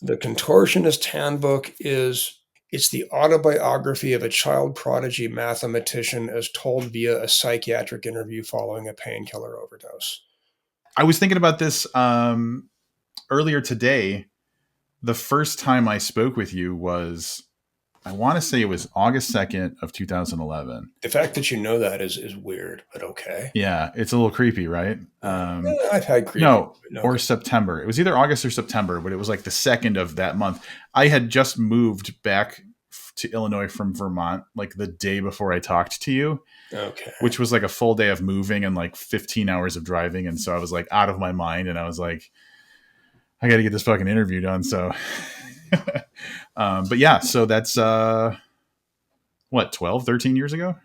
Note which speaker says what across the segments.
Speaker 1: The Contortionist Handbook it's the autobiography of a child prodigy mathematician as told via a psychiatric interview following a painkiller overdose.
Speaker 2: I was thinking about this earlier today. The first time I spoke with you was, I want to say it was August 2nd of 2011.
Speaker 1: The fact that you know that is weird, but okay.
Speaker 2: Yeah, it's a little creepy, right?
Speaker 1: I've had creepy,
Speaker 2: No,
Speaker 1: but no.
Speaker 2: or September. It was either August or September, but it was like the second of that month. I had just moved back to Illinois from Vermont like the day before I talked to you,
Speaker 1: Okay.
Speaker 2: which was like a full day of moving and like 15 hours of driving. And so I was like out of my mind, and I was like, I got to get this fucking interview done. So, but yeah, so that's, what, 12, 13 years ago?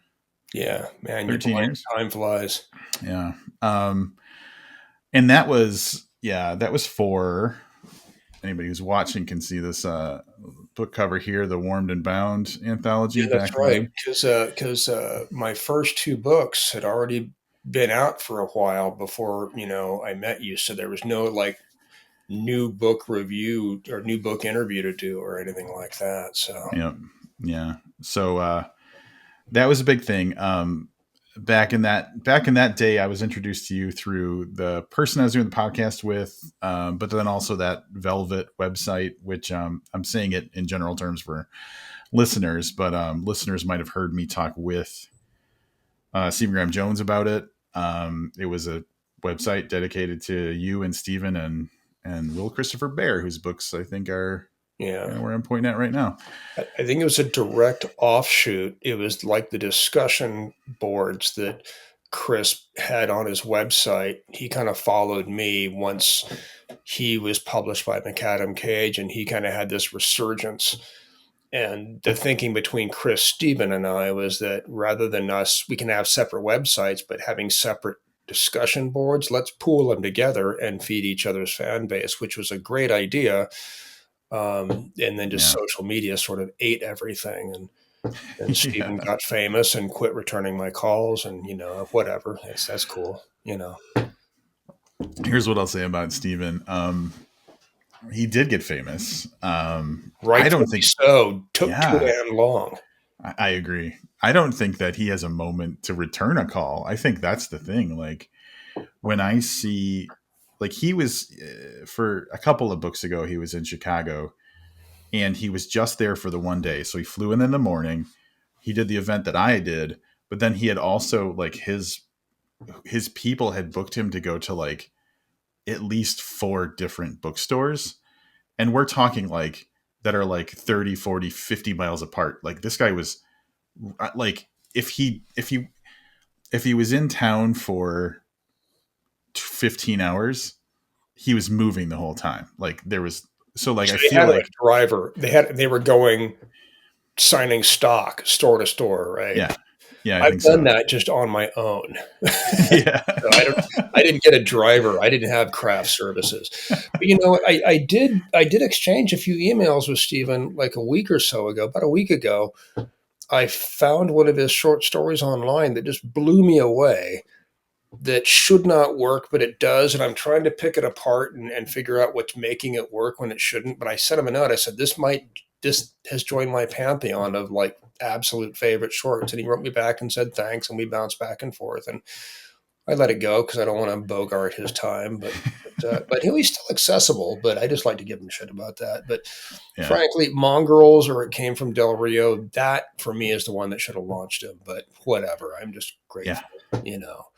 Speaker 1: Yeah, man, you're
Speaker 2: 13
Speaker 1: blind.
Speaker 2: years.
Speaker 1: Time flies.
Speaker 2: Yeah. And that was, yeah, that was for anybody who's watching can see this, book cover here, the Warmed and Bound
Speaker 1: Yeah,
Speaker 2: anthology
Speaker 1: that's
Speaker 2: back
Speaker 1: right.
Speaker 2: then.
Speaker 1: Because my first two books had already been out for a while before I met you, so there was no like new book review or new book interview to do or anything like that. So
Speaker 2: Yeah. Yeah. So, that was a big thing. Back in that day, I was introduced to you through the person I was doing the podcast with, but then also that Velvet website, which, I'm saying it in general terms for listeners, but listeners might have heard me talk with Stephen Graham Jones about it. It was a website dedicated to you and Stephen and Will Christopher Bear, whose books I think are
Speaker 1: yeah,
Speaker 2: kind of where I'm pointing at right now.
Speaker 1: I think it was a direct offshoot. It was like the discussion boards that Chris had on his website. He kind of followed me once he was published by McAdam Cage, and he kind of had this resurgence. And the thinking between Chris, Stephen, and I was that rather than us, we can have separate websites, but having separate discussion boards, let's pool them together and feed each other's fan base, which was a great idea. And then just
Speaker 2: Yeah,
Speaker 1: social media sort of ate everything. And
Speaker 2: yeah.
Speaker 1: Stephen got famous and quit returning my calls, and whatever. That's cool.
Speaker 2: Here's what I'll say about Stephen. He did get famous. I don't
Speaker 1: Rightfully
Speaker 2: think.
Speaker 1: so. Took too
Speaker 2: Yeah,
Speaker 1: damn long.
Speaker 2: I agree. I don't think that he has a moment to return a call. I think that's the thing. Like when I see, like he was for a couple of books ago, he was in Chicago, and he was just there for the one day. So he flew in the morning. He did the event that I did, but then he had also like his people had booked him to go to like at least four different bookstores, and we're talking like that are like 30, 40, 50 miles apart. Like this guy was like, if he was in town for 15 hours, he was moving the whole time. Like there was, so like
Speaker 1: So
Speaker 2: I
Speaker 1: they
Speaker 2: feel
Speaker 1: had a
Speaker 2: like,
Speaker 1: driver. They were going signing stock store to store, right?
Speaker 2: yeah, yeah, I
Speaker 1: I've
Speaker 2: think
Speaker 1: done
Speaker 2: so.
Speaker 1: that just on my own.
Speaker 2: Yeah.
Speaker 1: So I didn't get a driver. I didn't have craft services. But I did exchange a few emails with Stephen like a week or so ago, about a week ago. I found one of his short stories online that just blew me away. That should not work, but it does. And I'm trying to pick it apart and figure out what's making it work when it shouldn't. But I sent him a note. I said, this has joined my pantheon of like absolute favorite shorts. And he wrote me back and said, thanks. And we bounced back and forth. And I let it go because I don't want to bogart his time. But he's still accessible. But I just like to give him shit about that. But
Speaker 2: Yeah.
Speaker 1: frankly, Mongrels or It Came from Del Rio, that for me is the one that should have launched him. But whatever. I'm just
Speaker 2: Yeah.
Speaker 1: grateful.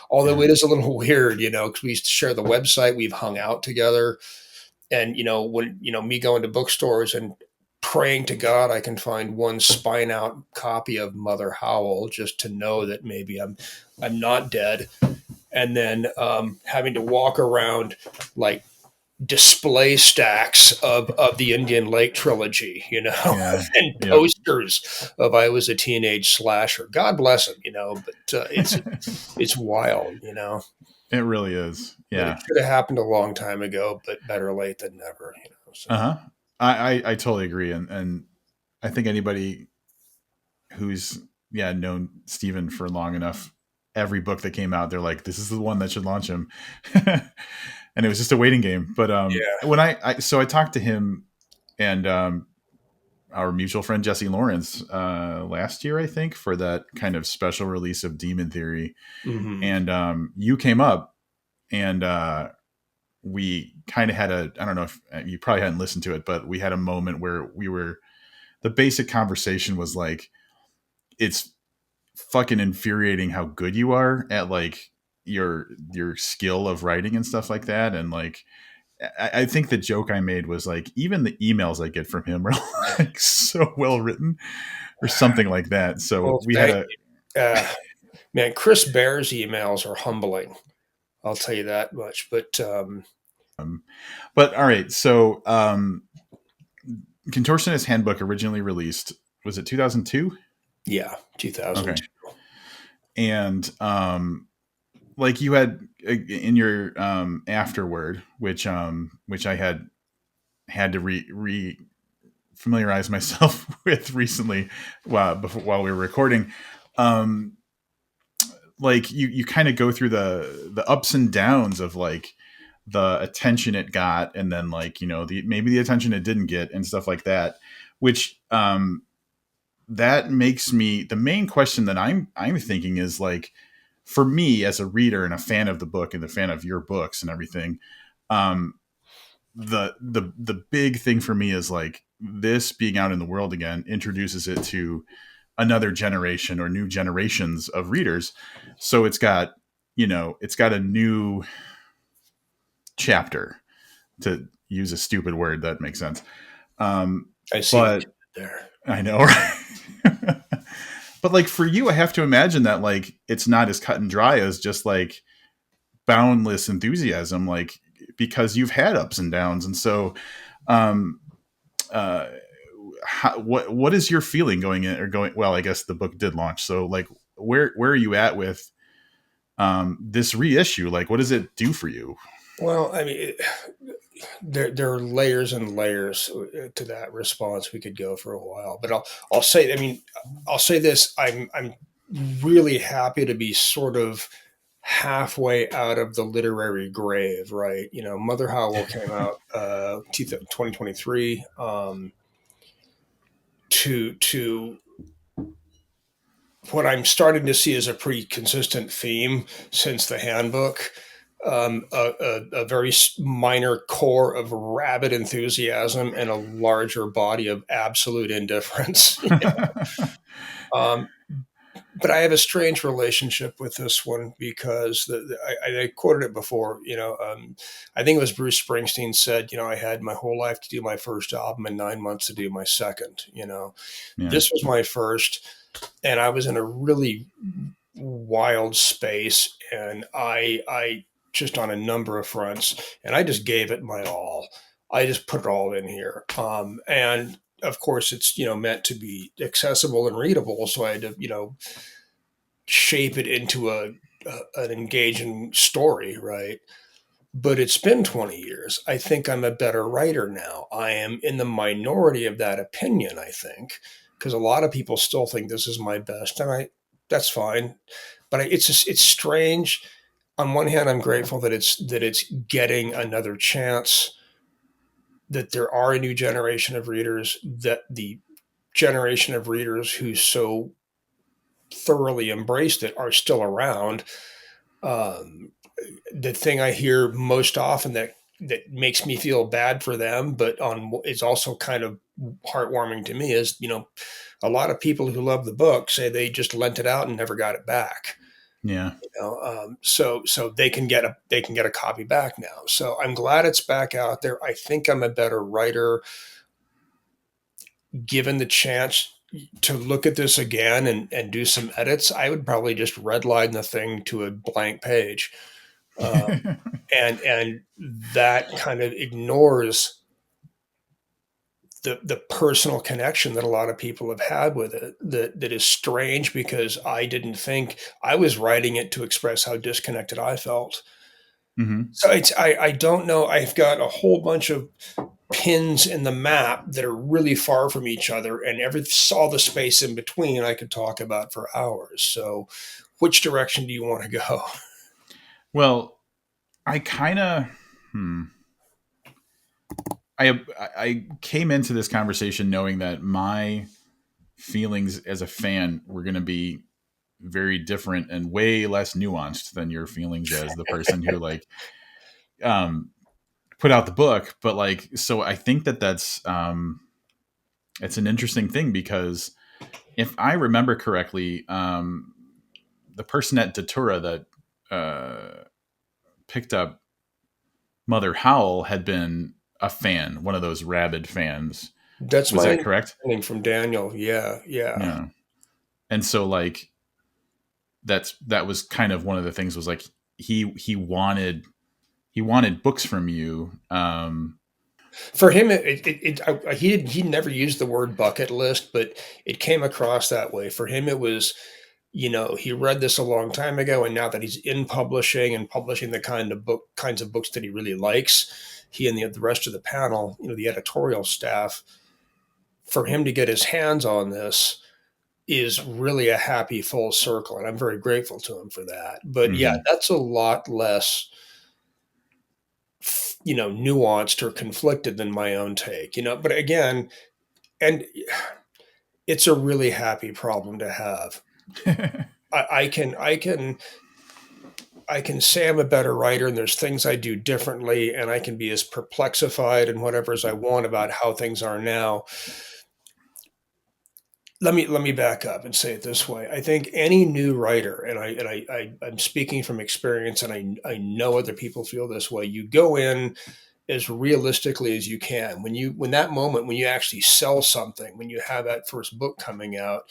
Speaker 1: Although
Speaker 2: Yeah.
Speaker 1: it is a little weird, because we used to share the website, we've hung out together. And, when, me going to bookstores and praying to God I can find one spine out copy of Mother Howell just to know that maybe I'm not dead. And then having to walk around like display stacks of the Indian Lake trilogy,
Speaker 2: Yeah.
Speaker 1: and
Speaker 2: Yep.
Speaker 1: posters of I was a teenage slasher. God bless him. But it's wild.
Speaker 2: It really is.
Speaker 1: But it
Speaker 2: Yeah.
Speaker 1: should have happened a long time ago, but better late than never.
Speaker 2: Uh
Speaker 1: So
Speaker 2: huh. I totally agree. And I think anybody who's, yeah, known Steven for long enough, every book that came out, they're like, this is the one that should launch him. and it was just a waiting game. But
Speaker 1: Yeah.
Speaker 2: when I talked to him and our mutual friend Jesse Lawrence last year, I think, for that kind of special release of Demon Theory,
Speaker 1: Hmm.
Speaker 2: and you came up and we kind of had I don't know if you probably hadn't listened to it, but we had a moment where the basic conversation was like, it's fucking infuriating how good you are at like your skill of writing and stuff like that. And like, I think the joke I made was like, even the emails I get from him are like so well written or something like that. So
Speaker 1: Well,
Speaker 2: we had
Speaker 1: thank
Speaker 2: a,
Speaker 1: you. Man, Chris Bear's emails are humbling. I'll tell you that much. But
Speaker 2: but all right. So, Contortionist Handbook originally released, was it 2002?
Speaker 1: yeah,
Speaker 2: Okay.
Speaker 1: 2002.
Speaker 2: And, like you had in your afterword, which I had to re familiarize myself with recently while we were recording. Um, like you kind of go through the ups and downs of like the attention it got, and then like maybe the attention it didn't get and stuff like that. Which that makes me the main question that I'm thinking is like, for me as a reader and a fan of the book and a fan of your books and everything, um, the big thing for me is like this being out in the world again introduces it to another generation or new generations of readers. So it's got a new chapter, to use a stupid word that makes sense. Um,
Speaker 1: I see what
Speaker 2: but
Speaker 1: you did there.
Speaker 2: I know, right? But like for you, I have to imagine that like it's not as cut and dry as just like boundless enthusiasm, like because you've had ups and downs. And so um uh what is your feeling going in or going, well, I guess the book did launch, so like where are you at with this reissue? Like what does it do for you?
Speaker 1: Well, I mean, there are layers and layers to that response. We could go for a while, but I'll say. I mean, I'll say this. I'm really happy to be sort of halfway out of the literary grave. Right. Mother Howell came out 2023. To what I'm starting to see is a pretty consistent theme since the handbook. A very minor core of rabid enthusiasm and a larger body of absolute indifference. um, but I have a strange relationship with this one because I quoted it before. I think it was Bruce Springsteen said, I had my whole life to do my first album and 9 months to do my second.
Speaker 2: Yeah.
Speaker 1: This was my first, and I was in a really wild space, and I just on a number of fronts, and I just gave it my all. I just put it all in here, and of course it's meant to be accessible and readable, so I had to shape it into an engaging story, right? But it's been 20 years. I think I'm a better writer now. I am in the minority of that opinion, I think, because a lot of people still think this is my best, and that's fine. But it's strange. On one hand, I'm grateful that it's getting another chance, that there are a new generation of readers, that the generation of readers who so thoroughly embraced it are still around. Um, the thing I hear most often that makes me feel bad for them, but on is also kind of heartwarming to me is a lot of people who love the book say they just lent it out and never got it back.
Speaker 2: Yeah.
Speaker 1: So they can get a copy back now. So I'm glad it's back out there. I think I'm a better writer given the chance to look at this again and do some edits. I would probably just redline the thing to a blank page. And that kind of ignores the personal connection that a lot of people have had with it, that is strange because I didn't think I was writing it to express how disconnected I felt.
Speaker 2: Hmm.
Speaker 1: So I don't know. I've got a whole bunch of pins in the map that are really far from each other, and all the space in between I could talk about for hours. So which direction do you want to go?
Speaker 2: Well, I kind of Hmm. I came into this conversation knowing that my feelings as a fan were going to be very different and way less nuanced than your feelings as the person who like um put out the book. But like, so I think that that's it's an interesting thing because if I remember correctly, the person at Datura that picked up Mother Howell had been a fan, one of those rabid fans.
Speaker 1: That's
Speaker 2: Was
Speaker 1: my
Speaker 2: that correct?
Speaker 1: understanding from Daniel. Yeah, yeah.
Speaker 2: Yeah. And so like that was kind of one of the things was like he wanted books from you.
Speaker 1: For him, he never used the word bucket list, but it came across that way. For him, it was, he read this a long time ago, and now that he's in publishing and publishing the kinds of books that he really likes, he and the rest of the panel, the editorial staff, for him to get his hands on this is really a happy full circle, and I'm very grateful to him for that. But yeah,
Speaker 2: Mhm.
Speaker 1: that's a lot less nuanced or conflicted than my own take, but again, and it's a really happy problem to have. I can say I'm a better writer and there's things I do differently, and I can be as perplexified and whatever as I want about how things are now. Let me back up and say it this way. I think any new writer, and I'm speaking from experience, and I know other people feel this way. You go in as realistically as you can. When that moment when you actually sell something, when you have that first book coming out,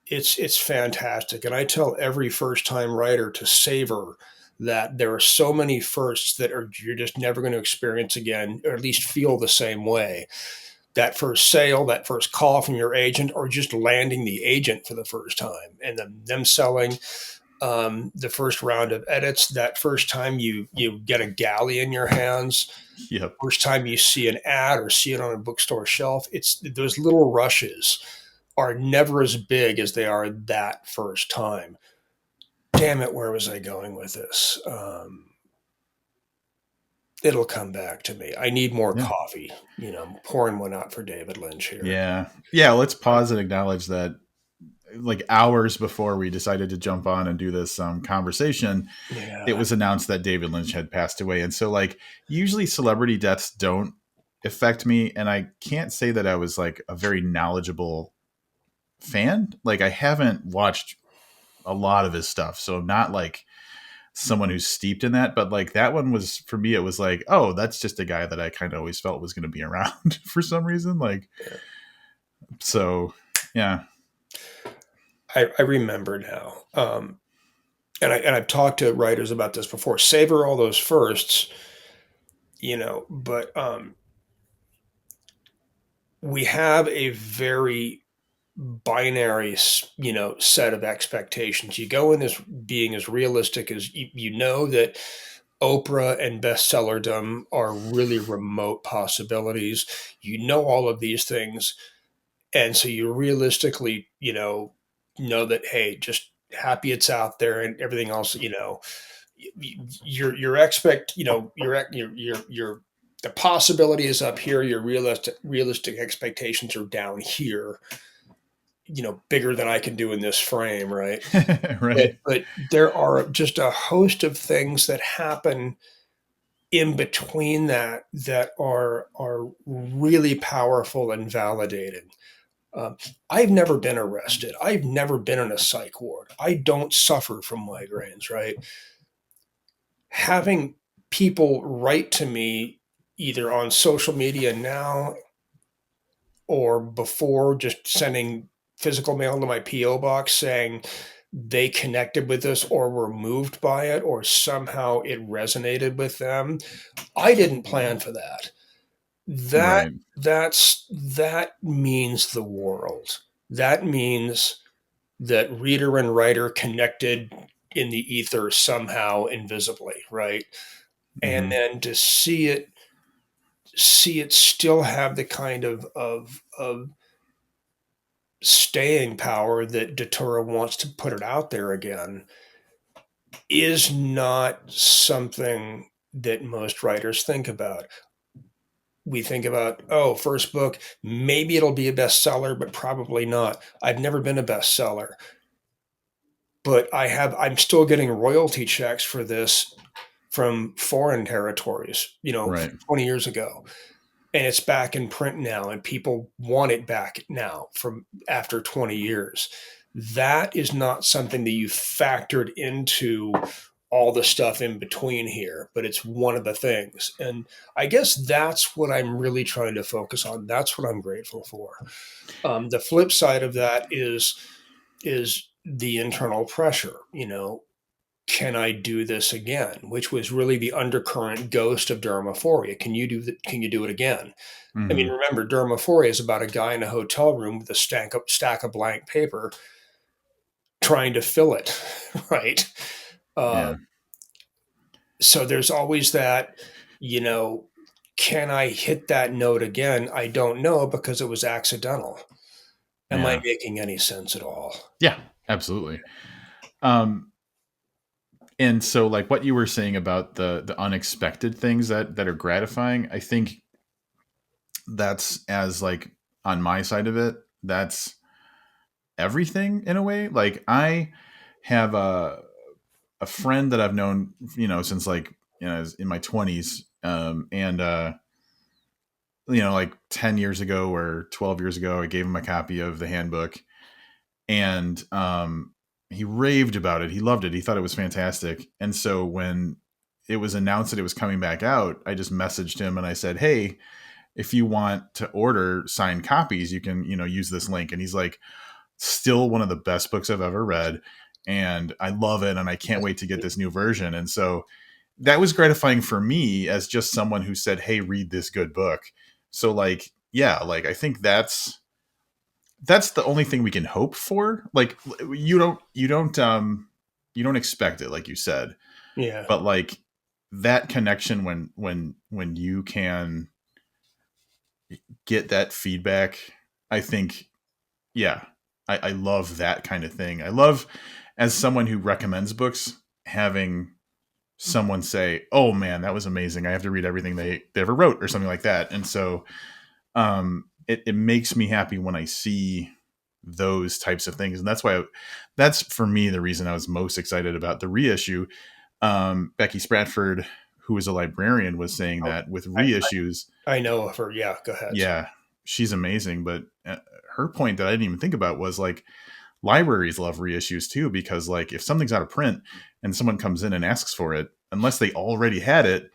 Speaker 1: it's fantastic. And I tell every first time writer to savor that. There are so many firsts that you're just never going to experience again, or at least feel the same way. That first sale, that first call from your agent, or just landing the agent for the first time, and then them selling the first round of edits, that first time you get a galley in your hands,
Speaker 2: Yep.
Speaker 1: first time you see an ad or see it on a bookstore shelf, it's those little rushes are never as big as they are that first time. Damn it, where was I going with this? It'll come back to me. I need more
Speaker 2: Yeah.
Speaker 1: coffee. Pouring one out for David Lynch here.
Speaker 2: Yeah. Yeah. Let's pause and acknowledge that like hours before we decided to jump on and do this conversation, it
Speaker 1: Yeah.
Speaker 2: was announced that David Lynch had passed away. And so like usually celebrity deaths don't affect me. And I can't say that I was like a very knowledgeable fan. Like I haven't watched a lot of his stuff. So I'm not like someone who's steeped in that. But like that one was for me, it was like, oh, that's just a guy that I kind of always felt was going to be around for some reason. Like, so yeah.
Speaker 1: I remember now. And I've talked to writers about this before. Savor all those firsts, but we have a very binary, set of expectations. You go in as being as realistic as you know that Oprah and bestsellerdom are really remote possibilities. You know all of these things, and so you realistically, know that, hey, just happy it's out there and everything else. Your expect, your the possibility is up here. Your realistic expectations are down here. Bigger than I can do in this frame, right? But
Speaker 2: Right.
Speaker 1: but there are just a host of things that happen in between that are really powerful and validating. Um, I've never been arrested. I've never been in a psych ward. I don't suffer from migraines, right? Having people write to me either on social media now or before, just sending physical mail to my PO box saying they connected with this or were moved by it or somehow it resonated with them. I didn't plan for that. That
Speaker 2: Right.
Speaker 1: that means the world. That means that reader and writer connected in the ether somehow invisibly, right? And
Speaker 2: Hmm.
Speaker 1: then to see it still have the kind of staying power that Datura wants to put it out there again is not something. that most writers think about. We think about, oh, first book, maybe it'll be a bestseller, but probably not. I've never been a bestseller, but I'm still getting royalty checks for this from foreign territories, 20 years ago. And it's back in print now, and people want it back now from after 20 years. That is not something that you factored into all the stuff in between here, but it's one of the things. And I guess that's what I'm really trying to focus on. That's what I'm grateful for. The flip side of that is the internal pressure. Can I do this again? Which was really the undercurrent ghost of Dermaphoria. Can you do it again? I mean,
Speaker 2: Mm-hmm.
Speaker 1: remember, Dermaphoria is about a guy in a hotel room with a stack of blank paper trying to fill it, right? Uh,
Speaker 2: Yeah.
Speaker 1: so there's always that, you know, can I hit that note again? I don't know because it was accidental. Am I
Speaker 2: Yeah.
Speaker 1: making any sense at all?
Speaker 2: Yeah. Absolutely. Um, and so like what you were saying about the unexpected things that are gratifying, I think that's as like on my side of it, that's everything in a way. Like I have a friend that I've known, since like, in my 20s. And like 10 years ago or 12 years ago, I gave him a copy of the handbook, and he raved about it. He loved it. He thought it was fantastic. And so when it was announced that it was coming back out, I just messaged him and I said, "Hey, if you want to order signed copies, you can, use this link." And he's like, "Still one of the best books I've ever read. And I love it. And I can't wait to get this new version." And so that was gratifying for me as just someone who said, "Hey, read this good book." So like, yeah, like I think that's the only thing we can hope for. Like you don't expect it, like you said,
Speaker 1: Yeah.
Speaker 2: but like that connection when you can get that feedback, I think, yeah, I love that kind of thing. I love, as someone who recommends books, having someone say, "Oh man, that was amazing. I have to read everything they ever wrote," or something like that. And so it makes me happy when I see those types of things. And that's for me the reason I was most excited about the reissue. Becky Spratford, who is a librarian, was saying
Speaker 1: Oh,
Speaker 2: that with
Speaker 1: I,
Speaker 2: reissues,
Speaker 1: I know of her. Yeah. Go ahead.
Speaker 2: yeah, she's amazing. But her point that I didn't even think about was like libraries love reissues too, because like if something's out of print and someone comes in and asks for it, unless they already had it,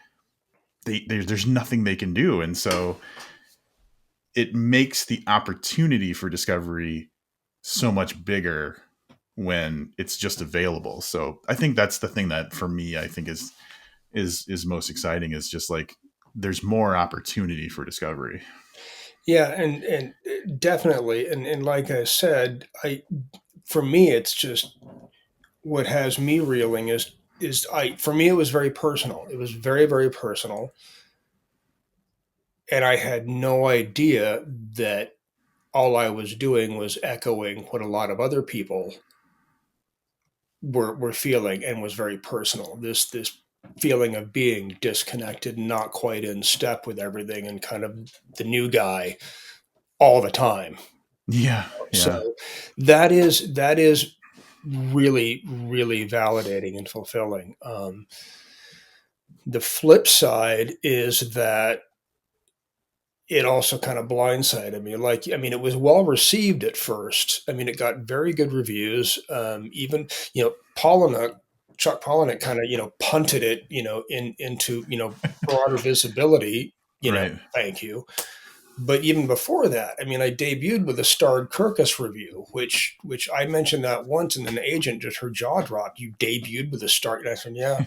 Speaker 2: there's nothing they can do. And so it makes the opportunity for discovery so much bigger when it's just available. So I think that's the thing that for me I think is most exciting, is just like there's more opportunity for discovery.
Speaker 1: Yeah. And definitely. And like I said, for me, it's just what has me reeling for me, it was very personal. It was very, very personal. And I had no idea that all I was doing was echoing what a lot of other people were feeling, and was very personal. This feeling of being disconnected, not quite in step with everything, and kind of the new guy all the time.
Speaker 2: Yeah, yeah,
Speaker 1: So that is really, really validating and fulfilling. The flip side is that it also kind of blindsided me. Like, I mean, it was well received at first. I mean, it got very good reviews. Even, Polinick, Chuck Palahniuk kind of, punted it, into, broader visibility,
Speaker 2: right.
Speaker 1: thank you. But even before that, I mean, I debuted with a starred Kirkus review, which I mentioned that once, and then the agent just, her jaw dropped. You debuted with a star, and I said, "Yeah."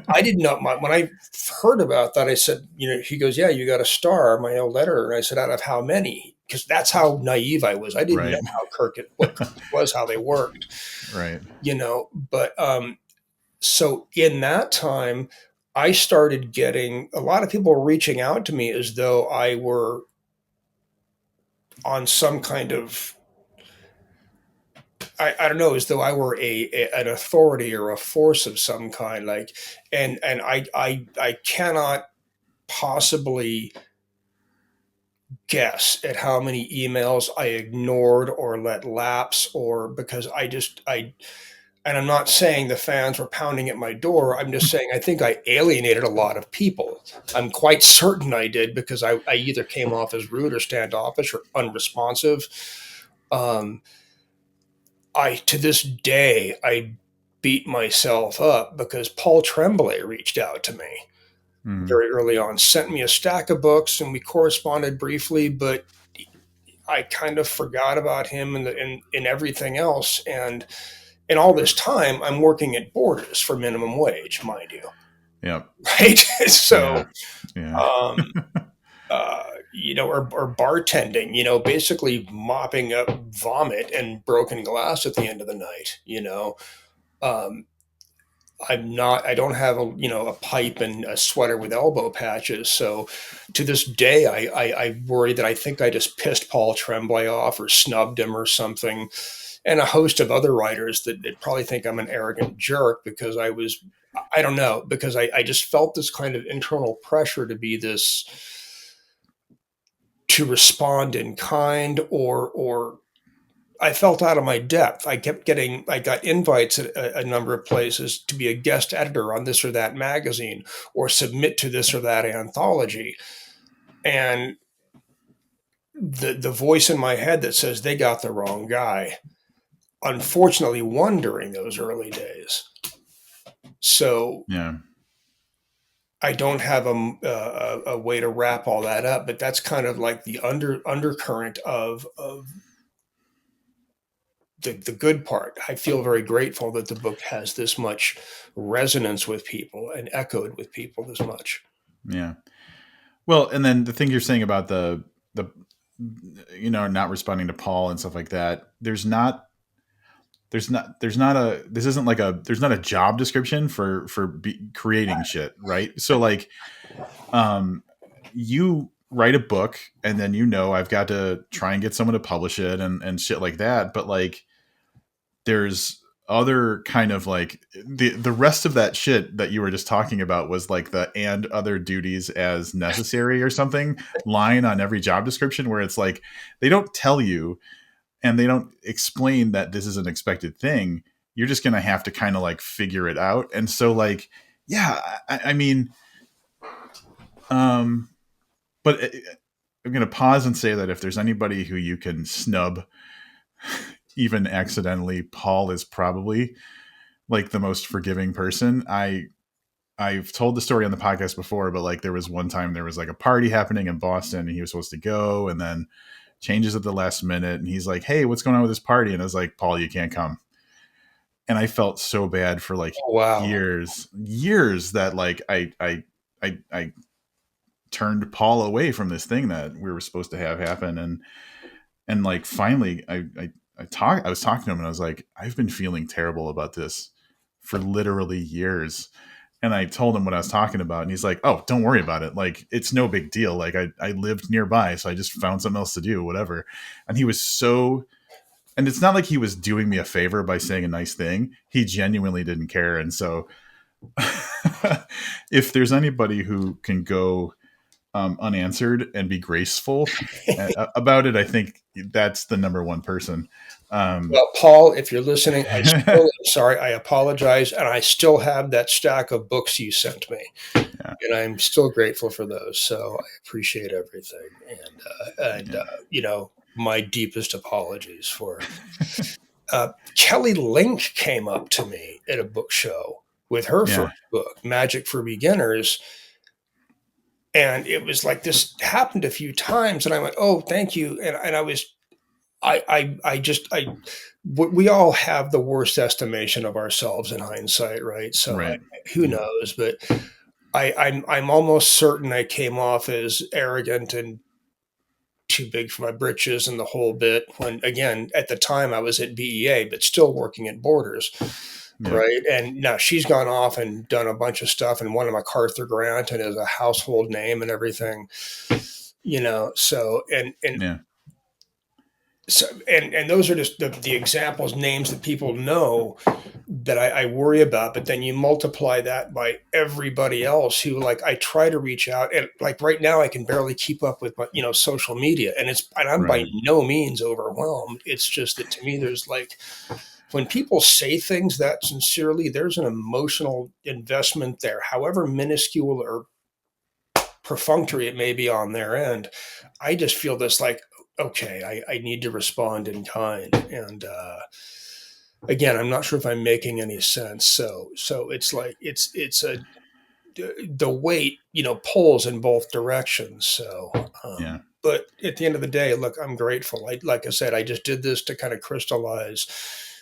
Speaker 1: I didn't know. When I heard about that, I said, he goes, "Yeah, you got a star, my old letter." And I said, "Out of how many?" Because that's how naive I was. I didn't know
Speaker 2: Right.
Speaker 1: what Kirkus was, how they worked,
Speaker 2: Right.
Speaker 1: But so in that time, I started getting a lot of people reaching out to me as though I were on some kind of I don't know, as though I were an authority or a force of some kind, like, and I cannot possibly guess at how many emails I ignored or let lapse, or because I and I'm not saying the fans were pounding at my door. I'm just saying I think I alienated a lot of people. I'm quite certain I did, because I either came off as rude or standoffish or unresponsive. Um, I to this day I beat myself up because Paul Tremblay reached out to me
Speaker 2: Mm,
Speaker 1: very early on, sent me a stack of books, and we corresponded briefly, but I kind of forgot about him and in everything else. And in all this time, I'm working at Borders for minimum wage, mind you,
Speaker 2: yep.
Speaker 1: right?
Speaker 2: Yeah.
Speaker 1: So,
Speaker 2: Yeah.
Speaker 1: um, or bartending, basically mopping up vomit and broken glass at the end of the night. Um, I don't have a pipe and a sweater with elbow patches. So to this day, I worry that I think I just pissed Paul Tremblay off or snubbed him or something, and a host of other writers that probably think I'm an arrogant jerk because I don't know, because I just felt this kind of internal pressure to be this, to respond in kind, or I felt out of my depth. I got invites at a number of places to be a guest editor on this or that magazine or submit to this or that anthology. And the voice in my head that says they got the wrong guy, unfortunately, won during those early days. So
Speaker 2: Yeah.
Speaker 1: I don't have a way to wrap all that up, but that's kind of like the undercurrent of the good part. I feel very grateful that the book has this much resonance with people and echoed with people this much.
Speaker 2: Yeah. Well, and then the thing you're saying about the not responding to Paul and stuff like that. There's not a this isn't like a there's not a job description for creating shit, right? So like um you write a book and then I've got to try and get someone to publish it and shit like that, but like there's other kind of like the rest of that shit that you were just talking about was like the and other duties as necessary or something line on every job description, where it's like they don't tell you and they don't explain that this is an expected thing. You're just going to have to kind of like figure it out. And so like, yeah, I mean, um, but I'm going to pause and say that if there's anybody who you can snub, even accidentally, Paul is probably like the most forgiving person. I've told the story on the podcast before, but like there was one time there was like a party happening in Boston and he was supposed to go, and then changes at the last minute and he's like, "Hey, what's going on with this party?" And I was like, "Paul, you can't come." And I felt so bad for like
Speaker 1: Oh, wow.
Speaker 2: years that like I turned Paul away from this thing that we were supposed to have happen. And like finally I was talking to him and I was like, "I've been feeling terrible about this for literally years." And I told him what I was talking about, and he's like, "Oh, don't worry about it. Like, it's no big deal. Like, I lived nearby, so I just found something else to do, whatever." And he was so, and it's not like he was doing me a favor by saying a nice thing. He genuinely didn't care. And so, if there's anybody who can go unanswered and be graceful about it, I think that's the number one person. Um,
Speaker 1: Well, Paul, if you're listening, I still am sorry. I apologize, and I still have that stack of books you sent me,
Speaker 2: yeah,
Speaker 1: and I'm still grateful for those. So I appreciate everything, and
Speaker 2: yeah,
Speaker 1: my deepest apologies for. Kelly Lynch came up to me at a book show with her
Speaker 2: yeah,
Speaker 1: first book, Magic for Beginners, and it was like this happened a few times, and I went, "Oh, thank you," and I was I just we all have the worst estimation of ourselves in hindsight, right? So
Speaker 2: right,
Speaker 1: who
Speaker 2: yeah,
Speaker 1: knows? But I'm almost certain I came off as arrogant and too big for my britches and the whole bit. When again, at the time I was at BEA, but still working at Borders,
Speaker 2: yeah,
Speaker 1: right? And now she's gone off and done a bunch of stuff and won a MacArthur grant and is a household name and everything. So and
Speaker 2: yeah.
Speaker 1: So, and those are just the examples, names that people know that I worry about. But then you multiply that by everybody else who, like, I try to reach out, and like right now I can barely keep up with my, social media, and I'm by
Speaker 2: Right.
Speaker 1: no means overwhelmed. It's just that to me, there's like, when people say things that sincerely, there's an emotional investment there, however minuscule or perfunctory it may be on their end. I just feel this like, okay, I need to respond in kind. And again, I'm not sure if I'm making any sense. So it's like it's a the weight pulls in both directions. So,
Speaker 2: Yeah.
Speaker 1: but at the end of the day, look, I'm grateful. Like I said, I just did this to kind of crystallize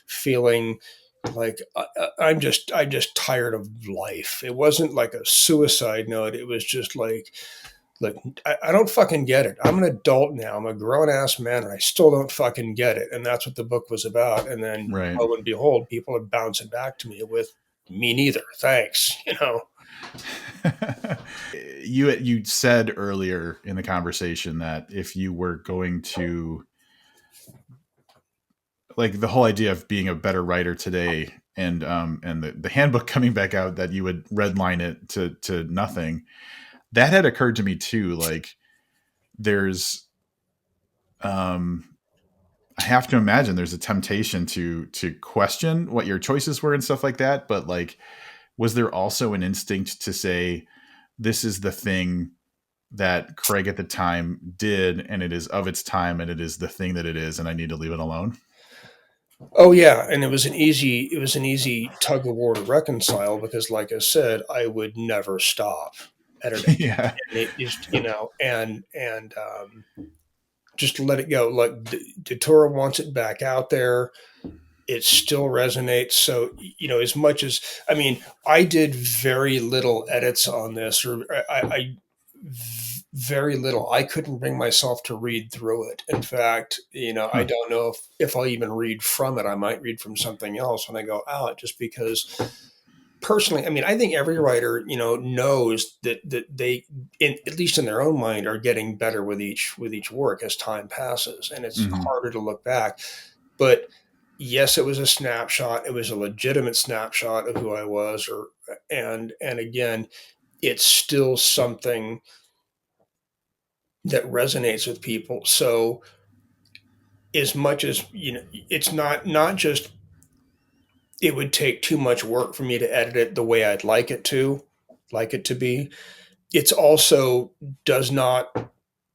Speaker 1: feeling like I'm just tired of life. It wasn't like a suicide note. It was just like, look, I don't fucking get it. I'm an adult now. I'm a grown ass man, and I still don't fucking get it. And that's what the book was about. And then,
Speaker 2: Right.
Speaker 1: lo and behold, people are bouncing back to me with me neither. Thanks.
Speaker 2: You said earlier in the conversation that if you were going to, like, the whole idea of being a better writer today, and the handbook coming back out, that you would redline it to nothing. That had occurred to me too. Like, there's um I have to imagine there's a temptation to question what your choices were and stuff like that. But like, was there also an instinct to say, this is the thing that Craig at the time did, and it is of its time, and it is the thing that it is, and I need to leave it alone?
Speaker 1: Oh yeah, and it was an easy tug of war to reconcile because, like I said, I would never stop editing,
Speaker 2: Yeah.
Speaker 1: and it just and just let it go. Like Datura wants it back out there. It still resonates. So as much as, I mean, I did very little edits on this, or I very little. I couldn't bring myself to read through it. In fact, I
Speaker 2: Huh.
Speaker 1: don't know if I'll even read from it. I might read from something else when I go out, just because personally, I mean, I think every writer, knows that they, at least in their own mind, are getting better with each work as time passes, and it's
Speaker 2: Hmm.
Speaker 1: harder to look back. But yes, it was a snapshot. It was a legitimate snapshot of who I was, and again, it's still something that resonates with people. So as much as it's not just, it would take too much work for me to edit it the way I'd like it to be. It's also does not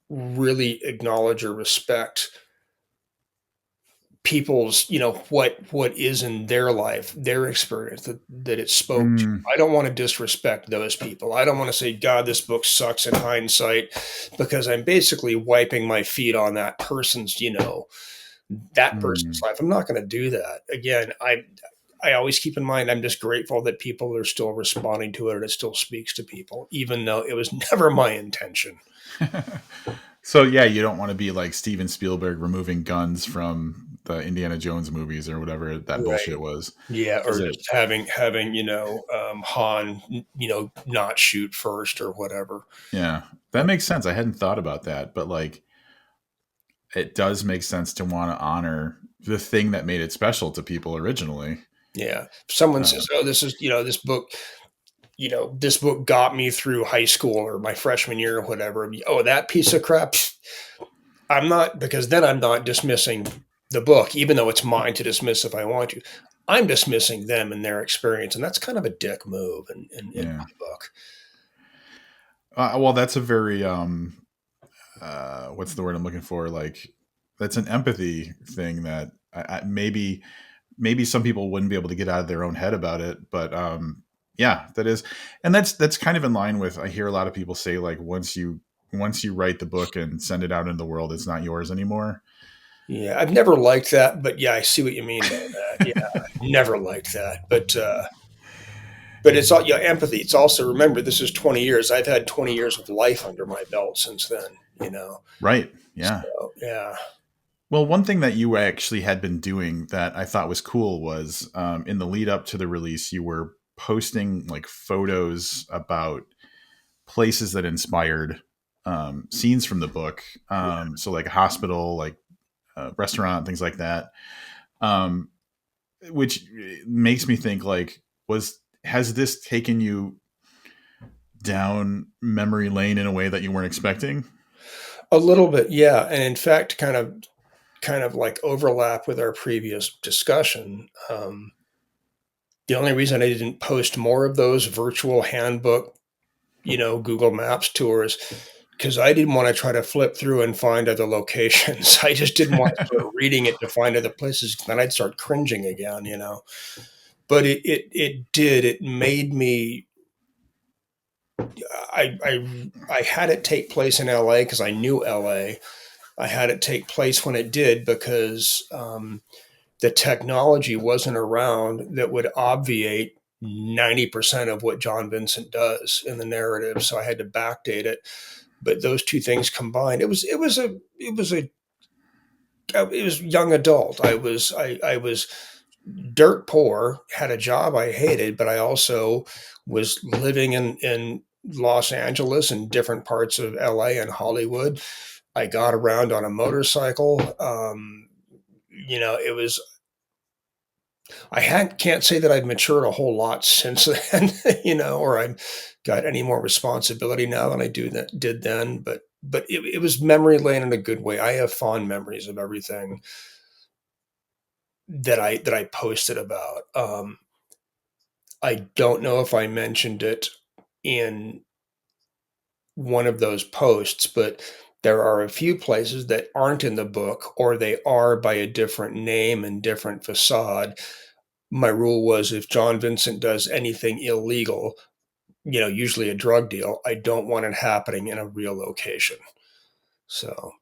Speaker 1: really acknowledge or respect people's, what is in their life, their experience, that it spoke to.
Speaker 2: Mm,
Speaker 1: I don't want to disrespect those people. I don't want to say, God, this book sucks in hindsight, because I'm basically wiping my feet on that person's
Speaker 2: mm.
Speaker 1: life. I'm not going to do that. Again, I always keep in mind, I'm just grateful that people are still responding to it, and it still speaks to people, even though it was never my intention.
Speaker 2: So yeah, you don't want to be like Steven Spielberg removing guns from the Indiana Jones movies or whatever that
Speaker 1: Right.
Speaker 2: bullshit was,
Speaker 1: Yeah,
Speaker 2: because
Speaker 1: or
Speaker 2: it.
Speaker 1: just having Han not shoot first or whatever.
Speaker 2: Yeah, that makes sense. I hadn't thought about that, but like, it does make sense to want to honor the thing that made it special to people originally.
Speaker 1: Yeah, if someone
Speaker 2: Uh,
Speaker 1: says, "Oh, this is this book got me through high school or my freshman year or whatever." Oh, that piece of crap. I'm not, because then I'm not dismissing the book, even though it's mine to dismiss if I want to. I'm dismissing them and their experience, and that's kind of a dick move in
Speaker 2: yeah.
Speaker 1: my book.
Speaker 2: Well, that's a very what's the word I'm looking for? Like, that's an empathy thing that maybe some people wouldn't be able to get out of their own head about it, but yeah, that is, and that's kind of in line with, I hear a lot of people say, like, once you write the book and send it out into the world, it's not yours anymore.
Speaker 1: Yeah, I've never liked that, but yeah, I see what you mean by that. Yeah, never liked that, but it's all, yeah, empathy. It's also, remember, this is 20 years. I've had 20 years of life under my belt since then.
Speaker 2: Right. Yeah.
Speaker 1: So yeah,
Speaker 2: Well, one thing that you actually had been doing that I thought was cool was, in the lead up to the release, you were posting like photos about places that inspired scenes from the book. So like a hospital, like restaurant, things like that. Um, which makes me think like, has this taken you down memory lane in a way that you weren't expecting?
Speaker 1: A little bit, yeah. And in fact, kind of like overlap with our previous discussion. The only reason I didn't post more of those virtual handbook, Google Maps tours, because I didn't want to try to flip through and find other locations. I just didn't want to start reading it to find other places. Then I'd start cringing again. But it did. It made me. I had it take place in L.A. because I knew L.A. I had it take place when it did because the technology wasn't around that would obviate 90% of what John Vincent does in the narrative. So I had to backdate it. But those two things combined, it was young adult. I was dirt poor, had a job I hated, but I also was living in Los Angeles and different parts of LA and Hollywood. I got around on a motorcycle. It was can't say that I've matured a whole lot since then, or I've got any more responsibility now than I did then. But it was memory lane in a good way. I have fond memories of everything that I posted about. I don't know if I mentioned it in one of those posts, but there are a few places that aren't in the book, or they are by a different name and different facade. My rule was if John Vincent does anything illegal, usually a drug deal, I don't want it happening in a real location. So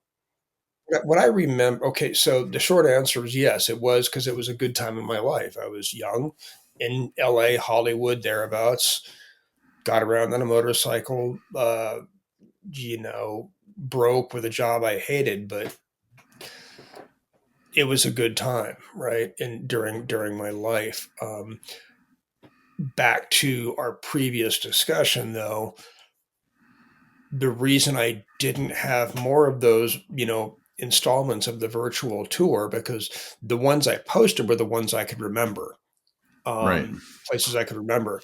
Speaker 1: what I remember, okay, so the short answer is yes, it was because it was a good time in my life. I was young in LA, Hollywood, thereabouts, got around on a motorcycle, broke with a job I hated, but it was a good time, right? And during my life. Back to our previous discussion, though, the reason I didn't have more of those, installments of the virtual tour, because the ones I posted were the ones I could remember,
Speaker 2: Right.
Speaker 1: places I could remember.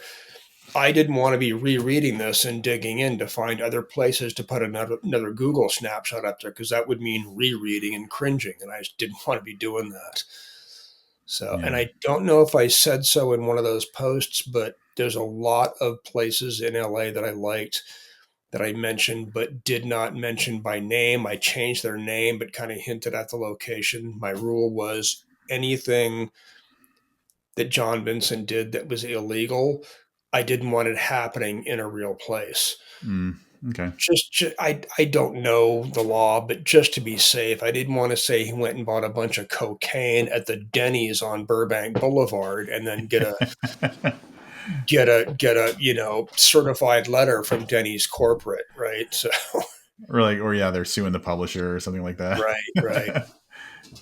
Speaker 1: I didn't want to be rereading this and digging in to find other places to put another Google snapshot up there, because that would mean rereading and cringing, and I just didn't want to be doing that. So, and
Speaker 2: Yeah.
Speaker 1: I don't know if I said so in one of those posts, but there's a lot of places in LA that I liked that I mentioned, but did not mention by name. I changed their name, but kind of hinted at the location. My rule was anything that John Vincent did that was illegal, I didn't want it happening in a real place.
Speaker 2: Mm, okay.
Speaker 1: I don't know the law, but just to be safe, I didn't want to say he went and bought a bunch of cocaine at the Denny's on Burbank Boulevard and then get a certified letter from Denny's corporate, right? So
Speaker 2: or yeah, they're suing the publisher or something like that.
Speaker 1: right.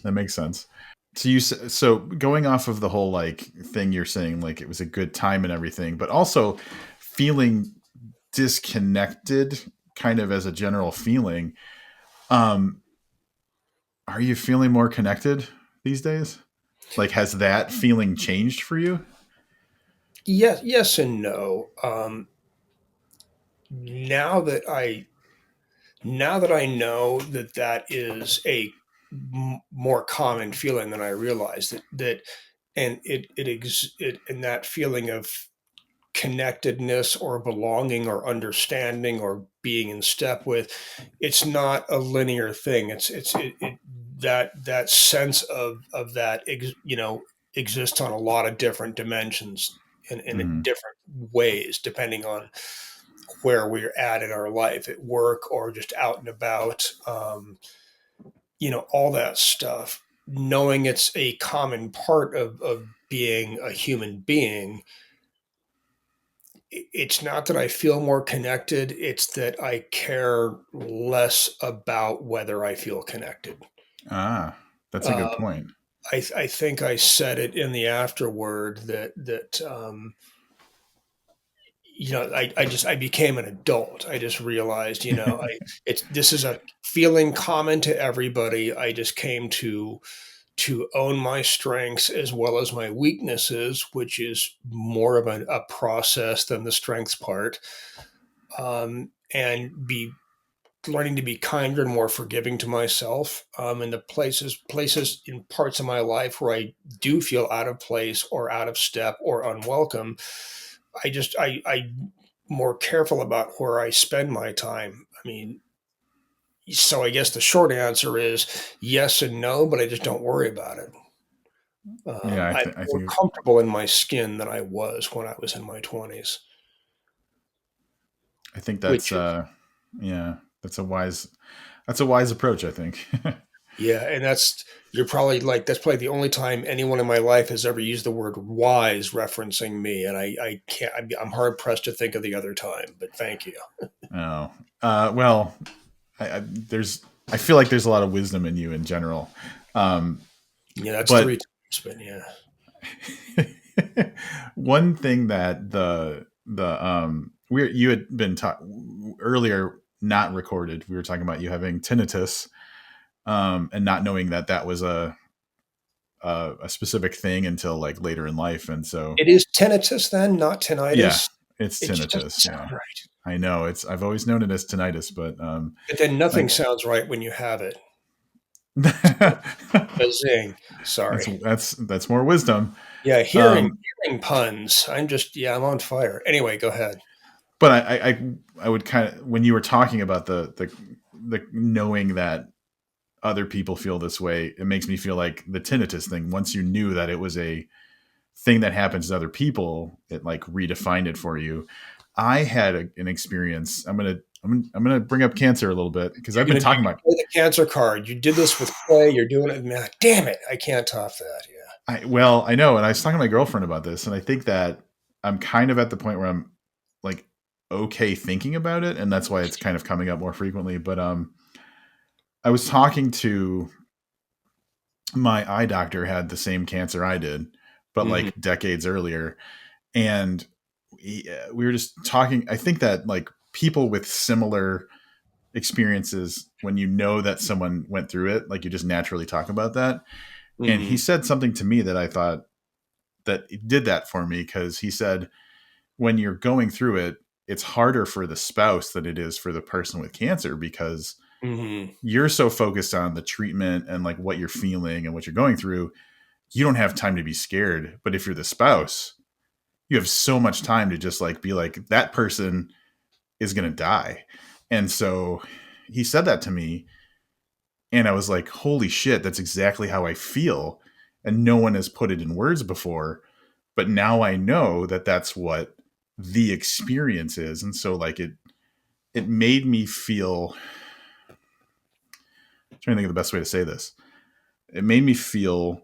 Speaker 2: That makes sense. So going off of the whole like thing you're saying, like it was a good time and everything, but also feeling disconnected, kind of as a general feeling. Um, are you feeling more connected these days? Like, has that feeling changed for you?
Speaker 1: Yes and no. Now that I now that I know that that is a more common feeling than I realized that and it and that feeling of connectedness or belonging or understanding or being in step with, it's not a linear thing. That sense of that exists on a lot of different dimensions in
Speaker 2: Mm-hmm.
Speaker 1: different ways depending on where we're at in our life, at work or just out and about. All that stuff, knowing it's a common part of being a human being. It's not that I feel more connected, it's that I care less about whether I feel connected.
Speaker 2: Ah, that's a good
Speaker 1: Um,
Speaker 2: point.
Speaker 1: I think I said it in the afterword that I became an adult. I just realized, this is a feeling common to everybody. I just came to own my strengths as well as my weaknesses, which is more of a process than the strengths part, and be learning to be kinder and more forgiving to myself, in the places in parts of my life where I do feel out of place or out of step or unwelcome. I more careful about where I spend my time. I mean, so I guess the short answer is yes and no, but I just don't worry about it.
Speaker 2: Yeah,
Speaker 1: I'm
Speaker 2: I
Speaker 1: more
Speaker 2: think
Speaker 1: comfortable in my skin than I was when I was in my 20s,
Speaker 2: I think that's
Speaker 1: which is,
Speaker 2: yeah, that's a wise approach, I think.
Speaker 1: yeah. And you're probably like, that's probably the only time anyone in my life has ever used the word wise referencing me. And I can't, I'm hard pressed to think of the other time, but thank you.
Speaker 2: Oh, well, I feel like there's a lot of wisdom in you in general. Um,
Speaker 1: Yeah, that's
Speaker 2: but
Speaker 1: 3 times, but yeah.
Speaker 2: one thing that you had been earlier, not recorded. We were talking about you having tinnitus, and not knowing that that was a specific thing until like later in life, and so
Speaker 1: It is tinnitus then, not
Speaker 2: yeah,
Speaker 1: tinnitus.
Speaker 2: it's
Speaker 1: It just doesn't
Speaker 2: tinnitus.
Speaker 1: sound
Speaker 2: Yeah,
Speaker 1: right.
Speaker 2: I know I've always known it as tinnitus, but
Speaker 1: But then nothing
Speaker 2: like
Speaker 1: sounds right when you have it.
Speaker 2: that's
Speaker 1: A zing. Sorry.
Speaker 2: that's more wisdom.
Speaker 1: Yeah,
Speaker 2: Um,
Speaker 1: hearing puns. I'm on fire. Anyway, go ahead.
Speaker 2: but I would kind of, when you were talking about the knowing that other people feel this way, it makes me feel like the tinnitus thing. Once you knew that it was a thing that happens to other people, it like redefined it for you. I had an experience. I'm gonna bring up cancer a little bit because I've been
Speaker 1: You're
Speaker 2: talking
Speaker 1: gonna
Speaker 2: about.
Speaker 1: play the cancer card. You did this with play. You're doing it. Man, damn it! I can't top that. Yeah.
Speaker 2: I know, and I was talking to my girlfriend about this, and I think that I'm kind of at the point where I'm like okay thinking about it, and that's why it's kind of coming up more frequently. But I was talking to my eye doctor, had the same cancer I did, but
Speaker 1: Hmm.
Speaker 2: like decades earlier, and we were just talking. I think that like people with similar experiences, when you know that someone went through it, like you just naturally talk about that. And he
Speaker 1: Hmm.
Speaker 2: said something to me that I thought that did that for me, because he said when you're going through it, it's harder for the spouse than it is for the person with cancer, because
Speaker 1: Hmm.
Speaker 2: you're so focused on the treatment and like what you're feeling and what you're going through, you don't have time to be scared. But if you're the spouse, you have so much time to just like be like, that person is going to die. And so he said that to me, and I was like, holy shit, that's exactly how I feel. And no one has put it in words before. But now I know that that's what the experience is. And so like it made me feel, I'm trying to think of the best way to say this. It made me feel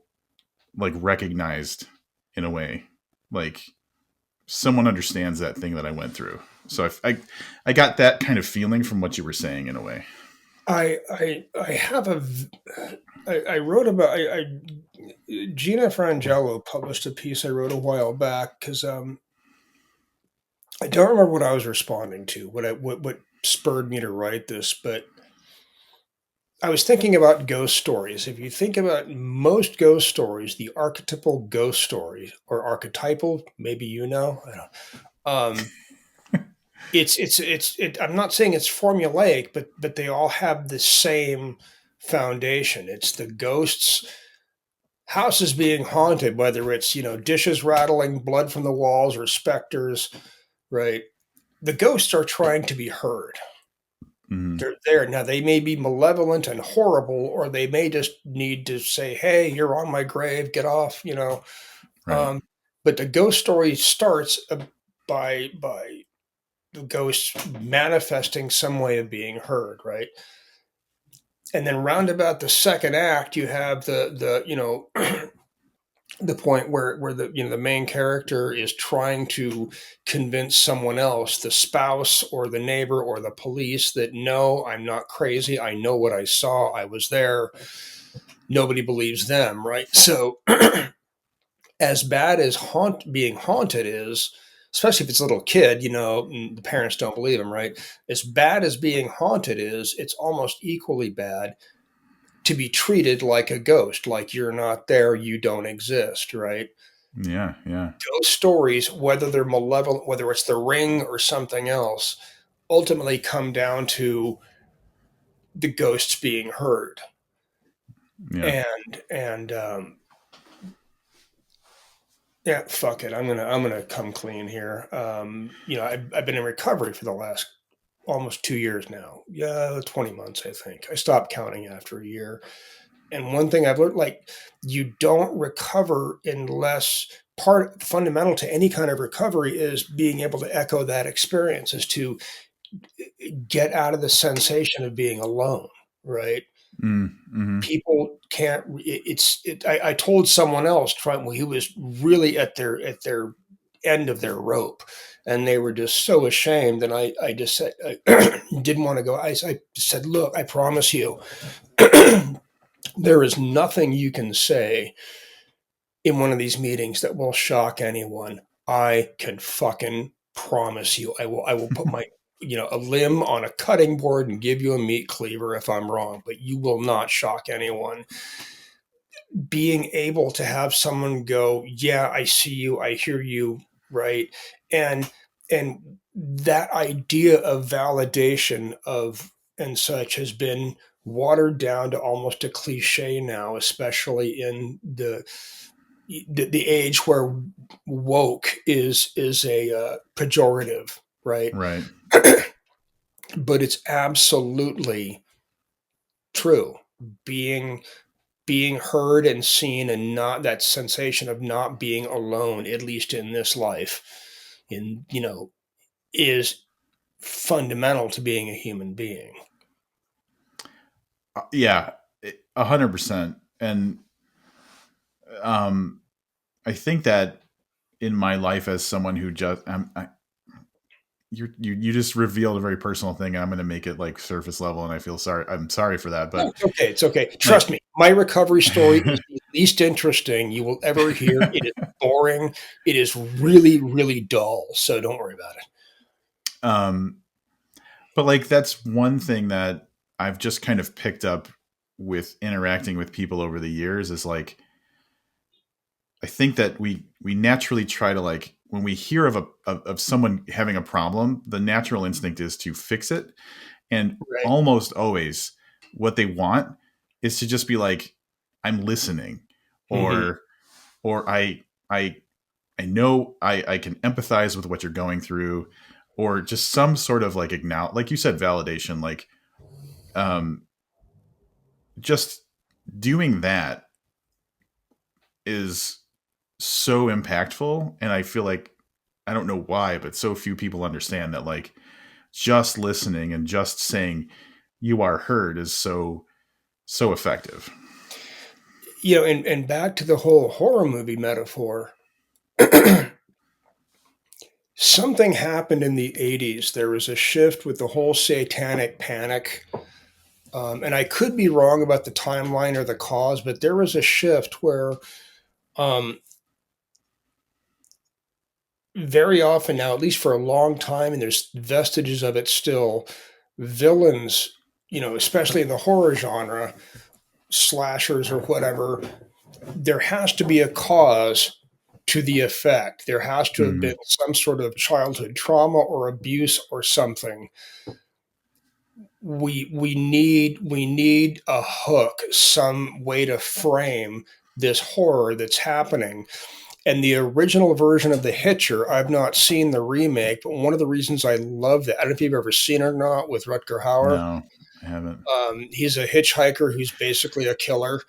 Speaker 2: like recognized in a way. Like someone understands that thing that I went through. So I got that kind of feeling from what you were saying in a way.
Speaker 1: I have I wrote about Gina Frangello published a piece I wrote a while back because I don't remember what I was responding to, what spurred me to write this, but I was thinking about ghost stories. If you think about most ghost stories, the archetypal ghost story or archetypal, maybe I don't. I'm not saying it's formulaic, but they all have the same foundation. It's the ghost's house is being haunted, whether it's dishes rattling, blood from the walls, or specters. Right? The ghosts are trying to be heard.
Speaker 2: Mm-hmm.
Speaker 1: They're there now. They may be malevolent and horrible, or they may just need to say, "Hey, you're on my grave. Get off."
Speaker 2: Right.
Speaker 1: Um, but the ghost story starts by the ghost manifesting some way of being heard, right? And then round about the second act, you have the the point where the main character is trying to convince someone else, the spouse or the neighbor or the police, that no, I'm not crazy. I know what I saw. I was there. Nobody believes them, right? So as bad as being haunted is, especially if it's a little kid, and the parents don't believe him, right? As bad as being haunted is, it's almost equally bad to be treated like a ghost, like you're not there, you don't exist, right?
Speaker 2: Yeah, yeah,
Speaker 1: Ghost stories, whether they're malevolent, whether it's the ring or something else, ultimately come down to the ghosts being heard.
Speaker 2: yeah.
Speaker 1: And yeah, fuck it. I'm gonna come clean here. I've been in recovery for the last almost 2 years now. Yeah, 20 months, I think. I stopped counting after a year. And one thing I've learned, like, you don't recover unless part fundamental to any kind of recovery is being able to echo that experience, is to get out of the sensation of being alone, right?
Speaker 2: Mm-hmm.
Speaker 1: People can't. I told someone else trying. Well, he was really at their end of their rope, and they were just so ashamed. And I just said I didn't want to go. I said, look, I promise you, there is nothing you can say in one of these meetings that will shock anyone. I can fucking promise you. I will put my a limb on a cutting board and give you a meat cleaver if I'm wrong, but you will not shock anyone. Being able to have someone go, yeah, I see you, I hear you, right? And that idea of validation of and such has been watered down to almost a cliche now, especially in the age where woke is a pejorative, right?
Speaker 2: Right.
Speaker 1: But it's absolutely true. Being being heard and seen, and not that sensation of not being alone, at least in this life, in is fundamental to being a human being.
Speaker 2: Yeah, 100%. And um, I think that in my life as someone who just you just revealed a very personal thing, and I'm going to make it like surface level, and I feel sorry. I'm sorry for that,
Speaker 1: No,
Speaker 2: but
Speaker 1: it's okay. It's okay.
Speaker 2: like,
Speaker 1: Trust me. My recovery story is the least interesting you will ever hear. It is boring. It is really, really dull. So don't worry about it.
Speaker 2: um, but like that's one thing that I've just kind of picked up with interacting with people over the years is like I think that we naturally try to like when we hear of someone having a problem, the natural instinct is to fix it, and
Speaker 1: Right.
Speaker 2: almost always what they want is to just be like, I'm listening,
Speaker 1: Hmm.
Speaker 2: or or I know I can empathize with what you're going through, or just some sort of like acknowledge, like you said, validation, like um just doing that is so impactful. And I feel like I don't know why, but so few people understand that like just listening and just saying you are heard is so effective.
Speaker 1: And back to the whole horror movie metaphor. Something happened in the 80s. There was a shift with the whole satanic panic. And I could be wrong about the timeline or the cause, but there was a shift where um, very often now, at least for a long time, and there's vestiges of it still, villains, especially in the horror genre, slashers or whatever, there has to be a cause to the effect. There has to have been
Speaker 2: Mm-hmm.
Speaker 1: some sort of childhood trauma or abuse or something. We need a hook, some way to frame this horror that's happening. And the original version of The Hitcher, I've not seen the remake, but one of the reasons I love that, I don't know if you've ever seen it or not, with Rutger Hauer.
Speaker 2: No, I haven't.
Speaker 1: He's a hitchhiker who's basically a killer,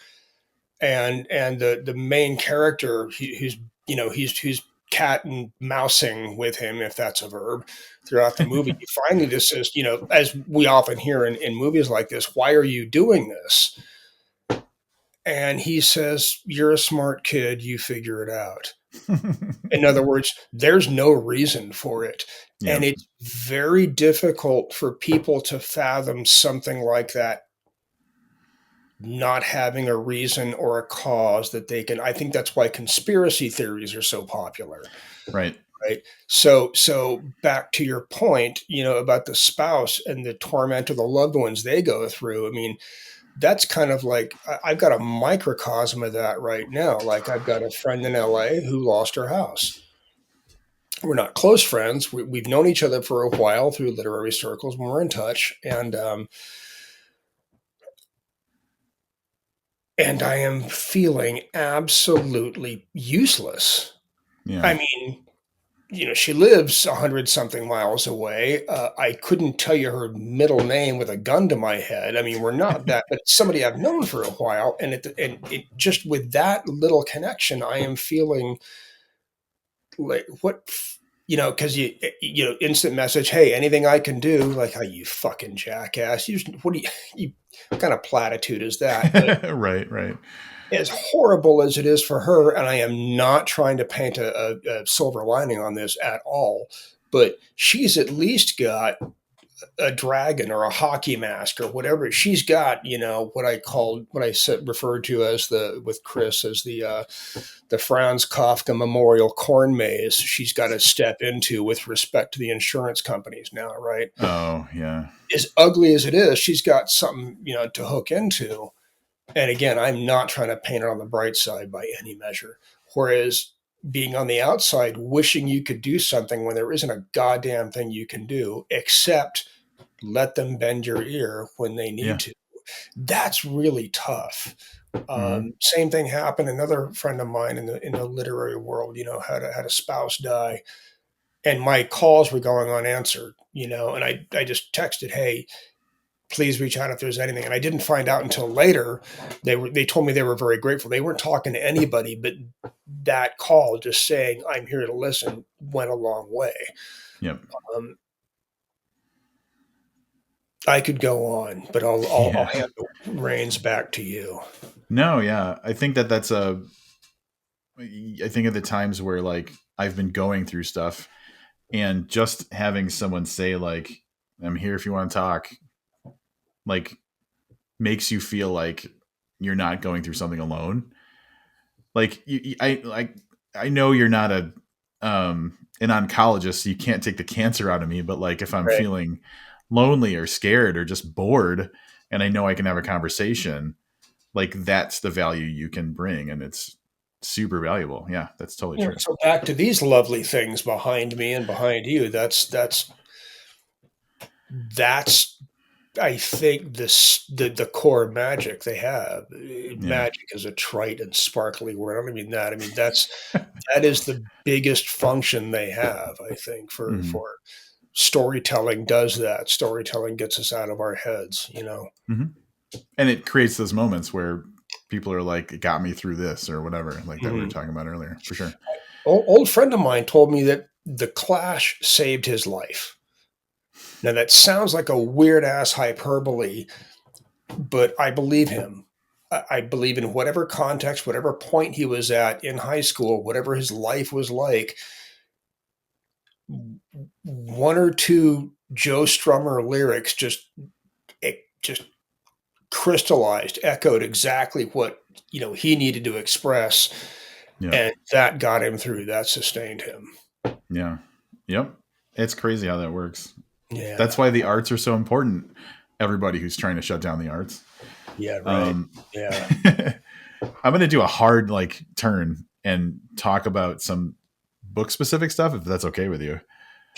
Speaker 1: and the main character, he's cat and mousing with him, if that's a verb, throughout the movie. He finally just says, as we often hear in movies like this, why are you doing this? And he says, you're a smart kid, you figure it out. In other words, there's no reason for it. And
Speaker 2: Yep.
Speaker 1: it's very difficult for people to fathom something like that not having a reason or a cause that they can. I think that's why conspiracy theories are so popular,
Speaker 2: Right.
Speaker 1: Right. So back to your point, about the spouse and the torment of the loved ones they go through. I mean, that's kind of like I've got a microcosm of that right now. Like I've got a friend in LA who lost her house. We're not close friends. We've known each other for a while through literary circles when we're in touch, and I am feeling absolutely useless.
Speaker 2: Yeah.
Speaker 1: I mean, she lives 100 something miles away. I couldn't tell you her middle name with a gun to my head. I mean, we're not that, but it's somebody I've known for a while, and it just with that little connection, I am feeling like because instant message, hey, anything I can do, like, oh, you fucking jackass, what do you what kind of platitude is that? But
Speaker 2: Right. Right.
Speaker 1: as horrible as it is for her, and I am not trying to paint a silver lining on this at all, but she's at least got a dragon or a hockey mask or whatever. She's got, what I said referred to as with Chris as the Franz Kafka Memorial Corn Maze. She's got to step into with respect to the insurance companies now, right?
Speaker 2: Oh, yeah.
Speaker 1: As ugly as it is, she's got something to hook into. And again, I'm not trying to paint it on the bright side by any measure. Whereas being on the outside, wishing you could do something when there isn't a goddamn thing you can do, except let them bend your ear when they need
Speaker 2: Yeah.
Speaker 1: to. That's really tough.
Speaker 2: Hmm.
Speaker 1: Same thing happened. Another friend of mine in the literary world, had a spouse die, and my calls were going unanswered. And I just texted, hey, please reach out if there's anything. And I didn't find out until later. They told me they were very grateful. They weren't talking to anybody, but that call, just saying I'm here to listen, went a long way.
Speaker 2: Yep.
Speaker 1: Um, I could go on, but I'll
Speaker 2: Yeah.
Speaker 1: hand the reins back to you.
Speaker 2: No, yeah. I think I think of the times where like I've been going through stuff and just having someone say like, I'm here if you want to talk, like makes you feel like you're not going through something alone. Like I know you're not an oncologist, so you can't take the cancer out of me, but like if I'm
Speaker 1: Right.
Speaker 2: feeling lonely or scared or just bored and I know I can have a conversation, like that's the value you can bring, and it's super valuable. Yeah, that's totally true.
Speaker 1: So back to these lovely things behind me and behind you. That's I think the core magic they have.
Speaker 2: Yeah.
Speaker 1: Magic is a trite and sparkly word. I don't mean that. I mean that is the biggest function they have. I think
Speaker 2: Hmm.
Speaker 1: for storytelling does that. Storytelling gets us out of our heads.
Speaker 2: Hmm. And it creates those moments where people are like, it got me through this or whatever, like that we were
Speaker 1: Mhm.
Speaker 2: talking about earlier, for sure.
Speaker 1: Old friend of mine told me that the Clash saved his life. Now that sounds like a weird ass hyperbole, but I believe him. I believe in whatever context, whatever point he was at in high school, whatever his life was like, one or two Joe Strummer lyrics just crystallized, echoed exactly what he needed to express,
Speaker 2: Yeah.
Speaker 1: and that got him through. That sustained him.
Speaker 2: Yeah. Yep. It's crazy how that works. That's
Speaker 1: Yeah,
Speaker 2: why the arts are so important. Everybody who's trying to shut down the arts.
Speaker 1: yeah, right.
Speaker 2: Um,
Speaker 1: Yeah,
Speaker 2: I'm going to do a hard like turn and talk about some book specific stuff, if that's okay with you.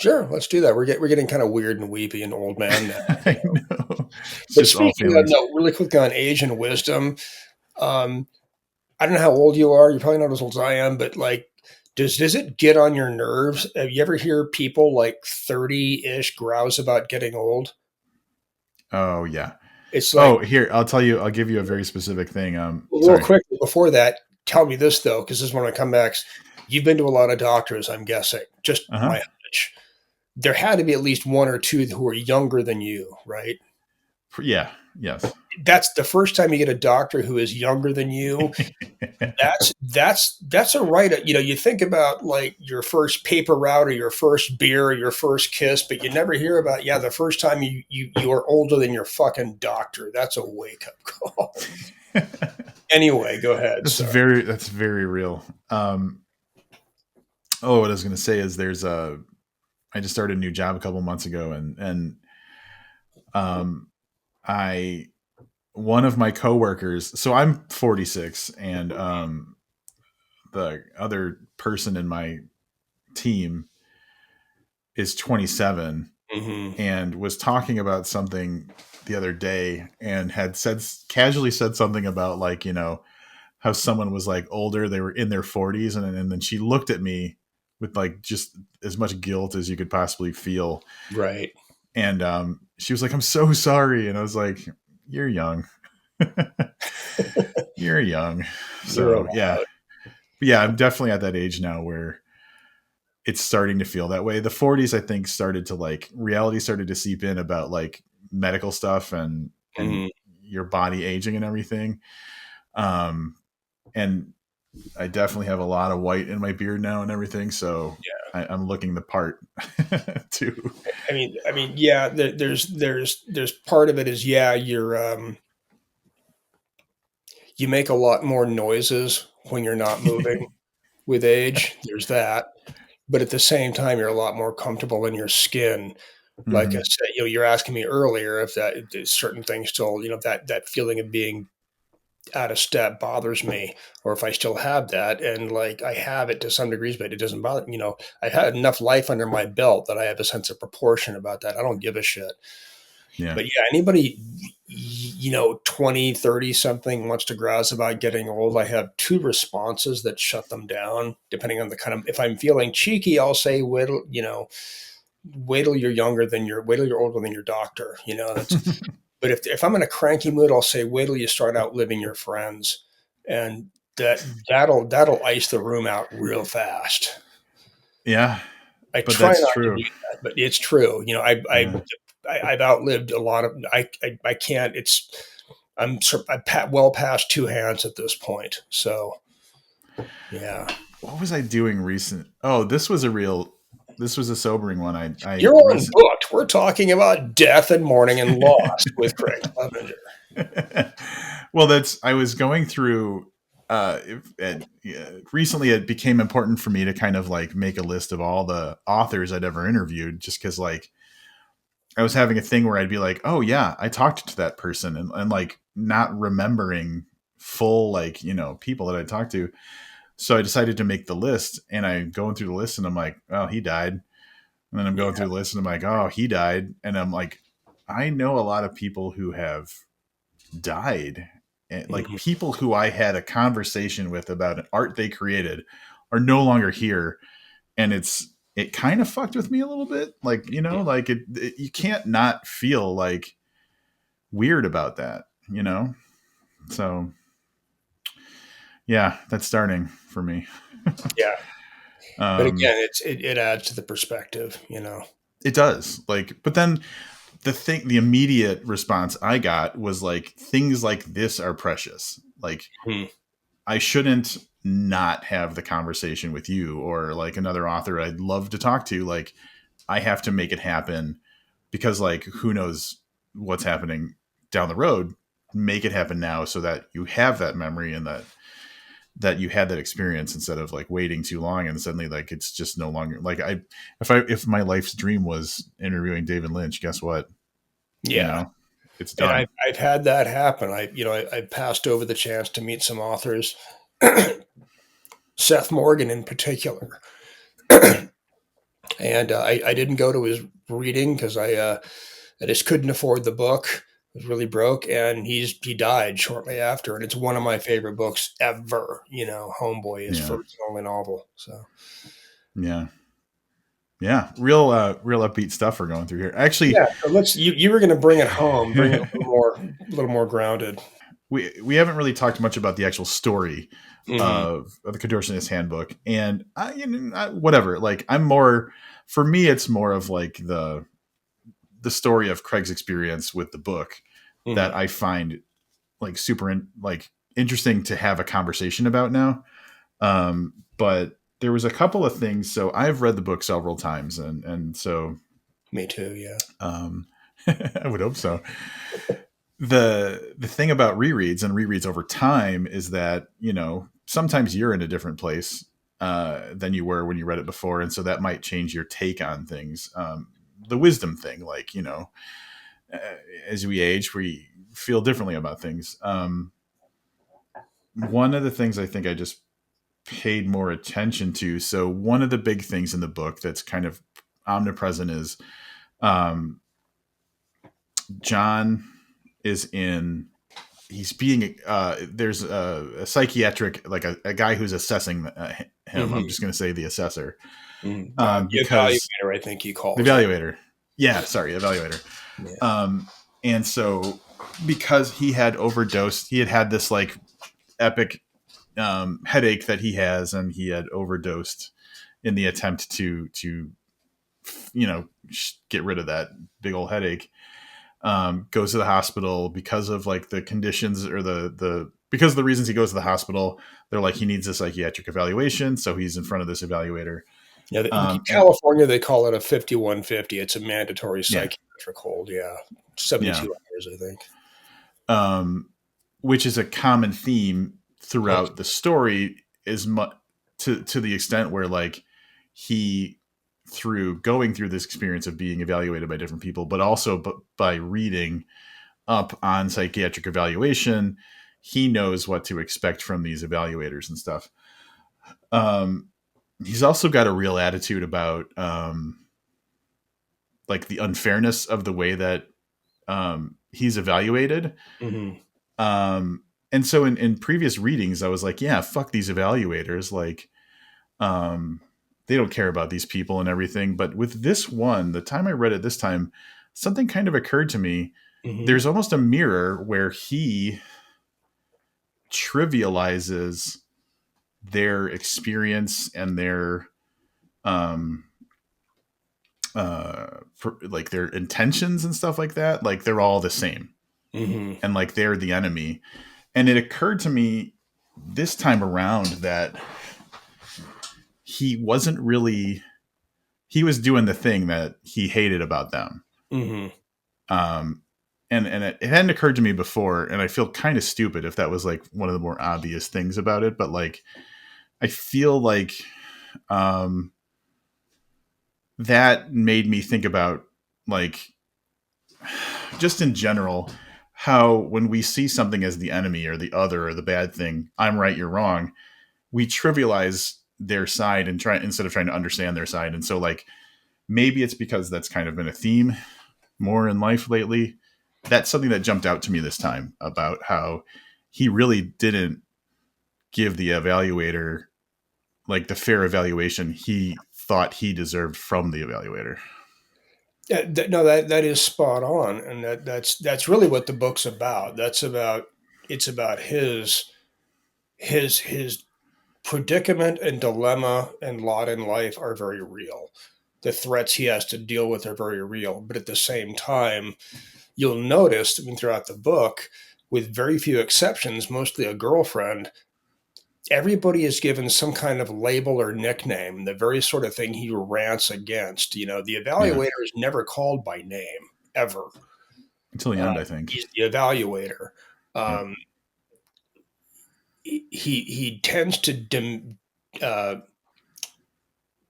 Speaker 1: sure. Let's do that. We're getting kind of weird and weepy and old man now.
Speaker 2: I know. It's
Speaker 1: But
Speaker 2: just all
Speaker 1: speaking of,
Speaker 2: feelings.
Speaker 1: no, really quickly on age and wisdom. Um, I don't know how old you are. You're probably not as old as I am, but like, does it get on your nerves? Have you ever hear people like 30-ish grouse about getting old?
Speaker 2: Oh yeah.
Speaker 1: It's
Speaker 2: Oh,
Speaker 1: like,
Speaker 2: here, I'll tell you, I'll give you a very specific thing.
Speaker 1: real
Speaker 2: Sorry.
Speaker 1: quickly before that, tell me this though, because this is one of my comebacks. You've been to a lot of doctors, I'm guessing. Just my
Speaker 2: Uh-huh.
Speaker 1: hunch. There had to be at least one or two who are younger than you, right?
Speaker 2: Yeah. Yes.
Speaker 1: That's the first time you get a doctor who is younger than you. That's a right. You think about like your first paper route or your first beer or your first kiss, but you never hear about the first time you are older than your fucking doctor. That's a wake up call. Anyway, go ahead. Sorry.
Speaker 2: That's very real. Oh, what I was going to say is I just started a new job a couple months ago, um, I, one of my coworkers, so I'm 46, and the other person in my team is 27,
Speaker 1: Hmm.
Speaker 2: and was talking about something the other day, and had casually said something about, like, how someone was like older, they were in their 40s, and then she looked at me with like just as much guilt as you could possibly feel,
Speaker 1: Right.
Speaker 2: and she was like, "I'm so sorry," and I was like, "You're young." You're young.
Speaker 1: You're
Speaker 2: So yeah.
Speaker 1: allowed.
Speaker 2: But yeah, I'm definitely at that age now where it's starting to feel that way. The 40s, I think, started to, like, reality started to seep in about like medical stuff and
Speaker 1: Hmm.
Speaker 2: your body aging and everything. Um and I definitely have a lot of white in my beard now and everything, so I'm looking the part too.
Speaker 1: Yeah. There's part of it is, yeah, you make a lot more noises when you're not moving with age. There's that, but at the same time, you're a lot more comfortable in your skin. Like I
Speaker 2: Hmm.
Speaker 1: said, you're asking me earlier if certain things still, that feeling of being out of step bothers me, or if I still have that. And like I have it to some degrees, but it doesn't bother. I've had enough life under my belt that I have a sense of proportion about that. I don't give a shit.
Speaker 2: Yeah.
Speaker 1: But yeah, anybody, 20, 30 something wants to grouse about getting old, I have two responses that shut them down, depending on the kind of, if I'm feeling cheeky, I'll say, wait till you're older than your doctor. But if I'm in a cranky mood, I'll say, wait till you start outliving your friends. And that'll ice the room out real fast.
Speaker 2: Yeah,
Speaker 1: I
Speaker 2: but
Speaker 1: try
Speaker 2: that's
Speaker 1: not to
Speaker 2: true.
Speaker 1: do that, but it's true.
Speaker 2: Yeah.
Speaker 1: I've outlived a lot of. I can't. Well past two hands at this point. So yeah,
Speaker 2: What was I doing recent? Oh, this was a sobering one. I
Speaker 1: you're on
Speaker 2: recent.
Speaker 1: booked. We're talking about death and mourning and loss with Craig Clevenger.
Speaker 2: Well, I was going through, recently it became important for me to kind of like make a list of all the authors I'd ever interviewed, just because, like, I was having a thing where I'd be like, oh yeah, I talked to that person, and like not remembering full, like, people that I talked to. So I decided to make the list, and I'm going through the list, and I'm like, oh, he died. And then I'm going
Speaker 1: Yeah.
Speaker 2: through the list, and I'm like, oh, he died. And I'm like, I know a lot of people who have died. And like,
Speaker 1: Mhm.
Speaker 2: people who I had a conversation with about an art they created are no longer here. And it kind of fucked with me a little bit. Like, like you can't not feel like weird about that, you know? So yeah, that's starting for me.
Speaker 1: Yeah. But
Speaker 2: um,
Speaker 1: again, it adds to the perspective.
Speaker 2: it does, like, but then the immediate response I got was like, things like this are precious. Like,
Speaker 1: Hmm.
Speaker 2: I shouldn't not have the conversation with you or like another author I'd love to talk to. Like, I have to make it happen, because, like, who knows what's happening down the road. Make it happen now so that you have that memory, and that you had that experience, instead of like waiting too long and suddenly, like, it's just no longer like, if my life's dream was interviewing David Lynch, guess what? You
Speaker 1: Yeah.
Speaker 2: know, it's
Speaker 1: And
Speaker 2: done.
Speaker 1: I've had that happen. I passed over the chance to meet some authors, Seth Morgan in particular, and I didn't go to his reading because I just couldn't afford the book. I was really broke, and he died shortly after. And it's one of my favorite books ever. Homeboy, his
Speaker 2: Yeah.
Speaker 1: first and only novel. So
Speaker 2: Yeah. Yeah. Real upbeat stuff we're going through here. Actually,
Speaker 1: yeah, so you were going to bring it home, bring it a little more grounded.
Speaker 2: we haven't really talked much about the actual story
Speaker 1: Hmm.
Speaker 2: of the Contortionist Handbook, and whatever. Like, I'm more, for me, it's more of like the story of Craig's experience with the book that
Speaker 1: Hmm.
Speaker 2: I find like like interesting to have a conversation about now. But there was a couple of things. So I've read the book several times, and so,
Speaker 1: Me too. Yeah.
Speaker 2: um, I would hope so. The thing about rereads and rereads over time is that, sometimes you're in a different place than you were when you read it before, and so that might change your take on things. The wisdom thing, like, uh, as we age, we feel differently about things. One of the things I think I just paid more attention to. So one of the big things in the book that's kind of omnipresent is um, John is in. He's being there's a psychiatric, like a guy who's assessing him. I'm
Speaker 1: Mm-hmm.
Speaker 2: just going to say the assessor,
Speaker 1: The
Speaker 2: because
Speaker 1: evaluator, I think he
Speaker 2: the
Speaker 1: calls it.
Speaker 2: evaluator. Yeah, sorry, evaluator.
Speaker 1: Yeah.
Speaker 2: And so because he had overdosed, he had this like epic headache that he has, and he had overdosed in the attempt to get rid of that big old headache. Goes to the hospital because of like the conditions, or the because of the reasons he goes to the hospital. They're like, he needs a psychiatric evaluation, so he's in front of this evaluator.
Speaker 1: Yeah, in
Speaker 2: And
Speaker 1: California, they call it a 5150. It's a mandatory
Speaker 2: yeah,
Speaker 1: psychiatric hold. Yeah,
Speaker 2: yeah,
Speaker 1: 72 hours, I think.
Speaker 2: um, which is a common theme
Speaker 1: Oh,
Speaker 2: throughout the story, is to the extent where like he, through going through this experience of being evaluated by different people, but also by reading up on psychiatric evaluation, he knows what to expect from these evaluators and stuff. Um, he's also got a real attitude about like the unfairness of the way that he's evaluated.
Speaker 1: hmm
Speaker 2: Um, and so in previous readings, I was like, yeah, fuck these evaluators. Like, um, they don't care about these people and everything. But with this one, the time I read it this time, something kind of occurred to me.
Speaker 1: hmm
Speaker 2: There's almost a mirror where he trivializes their experience and their um like their intentions and stuff like that. Like, they're all the same,
Speaker 1: hmm
Speaker 2: and like they're the enemy. And it occurred to me this time around that he wasn't really, he was doing the thing that he hated about them.
Speaker 1: hmm
Speaker 2: um and it hadn't occurred to me before, and I feel kind of stupid if that was like one of the more obvious things about it, but like I feel like um that made me think about, like, just in general, how when we see something as the enemy or the other or the bad thing, I'm right, you're wrong, we trivialize their side and try, instead of trying to understand their side. And so like maybe it's because that's kind of been a theme more in life lately. That's something that jumped out to me this time, about how he really didn't give the evaluator like the fair evaluation he thought he deserved from the evaluator.
Speaker 1: Yeah, no, that is spot on, and that's really what the book's about. That's about It's about his predicament and dilemma and lot in life are very real. The threats he has to deal with are very real, but at the same time, you'll notice, I mean, throughout the book, with very few exceptions, mostly a girlfriend, everybody is given some kind of label or nickname, the very sort of thing he rants against. The
Speaker 2: Yeah,
Speaker 1: evaluator is never called by name, ever.
Speaker 2: until the
Speaker 1: Uh,
Speaker 2: end, I think.
Speaker 1: he's the evaluator.
Speaker 2: Yep.
Speaker 1: Um, he tends to uh,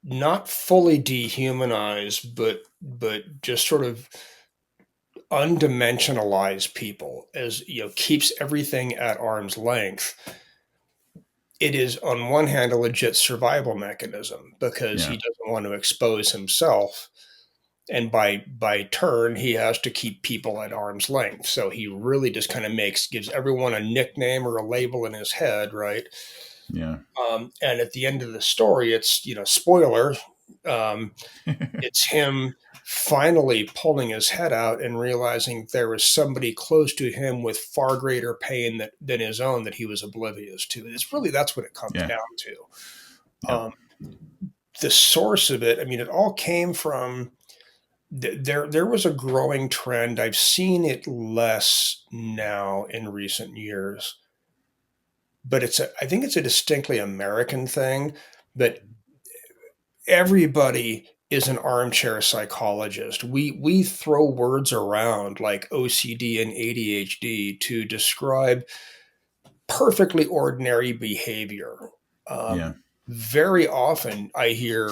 Speaker 1: not fully dehumanize, but just sort of undimensionalize people, as keeps everything at arm's length. It is on one hand a legit survival mechanism because he
Speaker 2: Yeah.
Speaker 1: doesn't want to expose himself, and by turn he has to keep people at arm's length, so he really just kind of gives everyone a nickname or a label in his head, right?
Speaker 2: Yeah.
Speaker 1: And at the end of the story, it's, spoiler, um, it's him finally pulling his head out and realizing there was somebody close to him with far greater pain than his own that he was oblivious to. That's what it comes
Speaker 2: Yeah.
Speaker 1: down to.
Speaker 2: Yep.
Speaker 1: Um, the source of it, I mean, it all came from there was a growing trend. I've seen it less now in recent years, but I think it's a distinctly American thing. But everybody is an armchair psychologist. We throw words around like OCD and ADHD to describe perfectly ordinary behavior.
Speaker 2: Yeah.
Speaker 1: Um, very often I hear,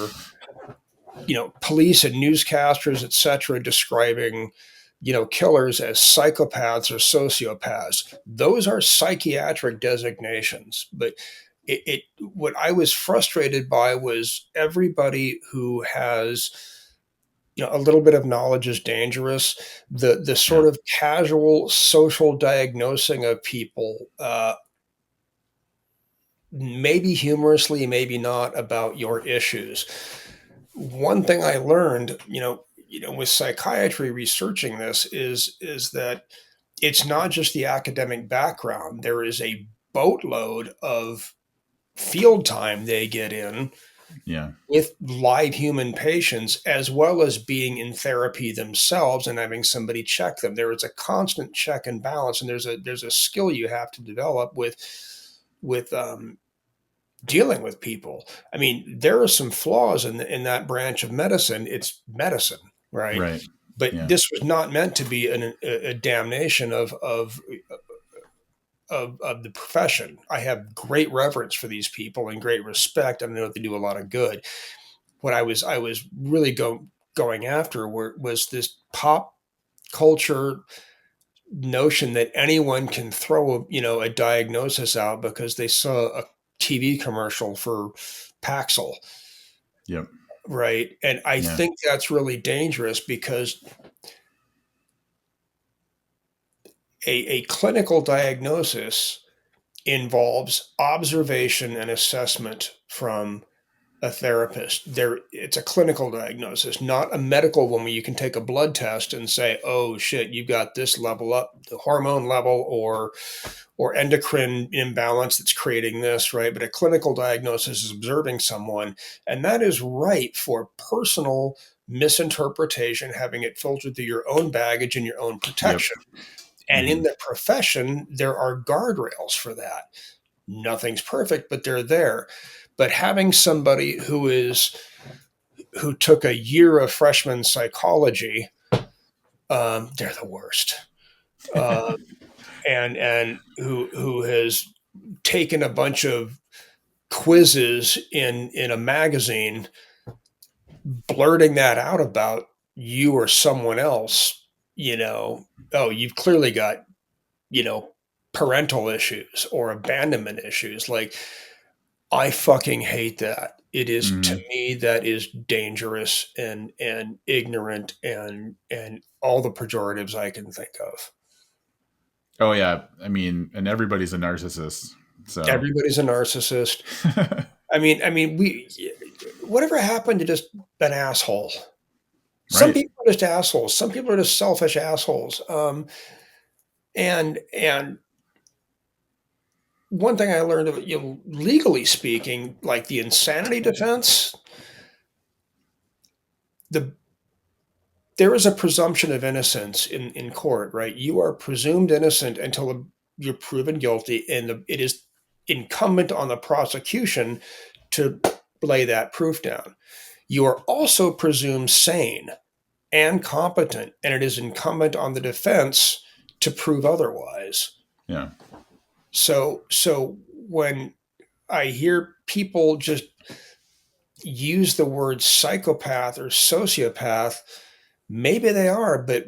Speaker 1: police and newscasters, etc., describing, killers as psychopaths or sociopaths. Those are psychiatric designations. But what I was frustrated by was everybody who has, a little bit of knowledge is dangerous. The
Speaker 2: Yeah.
Speaker 1: sort of casual social diagnosing of people, maybe humorously, maybe not, about your issues. One thing I learned, with psychiatry researching this is that it's not just the academic background. There is a boatload of field time they get in
Speaker 2: Yeah.
Speaker 1: with live human patients, as well as being in therapy themselves and having somebody check them. There is a constant check and balance, and there's a skill you have to develop with dealing with people. I mean, there are some flaws in that branch of medicine. It's medicine, right?
Speaker 2: Right.
Speaker 1: But
Speaker 2: Yeah.
Speaker 1: this was not meant to be a damnation of the profession. I have great reverence for these people and great respect. I know they do a lot of good. What I was really going after was this pop culture notion that anyone can throw a diagnosis out because they saw a TV commercial for Paxil,
Speaker 2: Yep.
Speaker 1: right? And I
Speaker 2: Yeah.
Speaker 1: think that's really dangerous because a clinical diagnosis involves observation and assessment from a therapist. It's a clinical diagnosis, not a medical one where you can take a blood test and say, "Oh shit, you've got this level up, the hormone level, or endocrine imbalance that's creating this," right? But a clinical diagnosis is observing someone, and that is ripe for personal misinterpretation, having it filtered through your own baggage and your own
Speaker 2: Yep.
Speaker 1: protection. And in
Speaker 2: Hmm.
Speaker 1: the profession, there are guardrails for that. Nothing's perfect, but they're there. But having somebody who took a year of freshman psychology, they're the worst. Uh, and who has taken a bunch of quizzes in a magazine, blurting that out about you or someone else, oh, you've clearly got, you know, parental issues or abandonment issues. Like, I fucking hate that. It is, to
Speaker 2: Hmm.
Speaker 1: me, that is dangerous and ignorant and all the pejoratives I can think of.
Speaker 2: Oh yeah. I mean, and everybody's a narcissist. So
Speaker 1: Everybody's a narcissist. I mean, whatever happened to just an asshole? Some
Speaker 2: right.
Speaker 1: people are just assholes. Some people are just selfish assholes. And one thing I learned of, legally speaking, like the insanity defense, the there is a presumption of innocence in court, right? You are presumed innocent until you're proven guilty, and it is incumbent on the prosecution to lay that proof down. You are also presumed sane and competent, and it is incumbent on the defense to prove otherwise.
Speaker 2: Yeah.
Speaker 1: So when I hear people just use the word psychopath or sociopath, maybe they are, but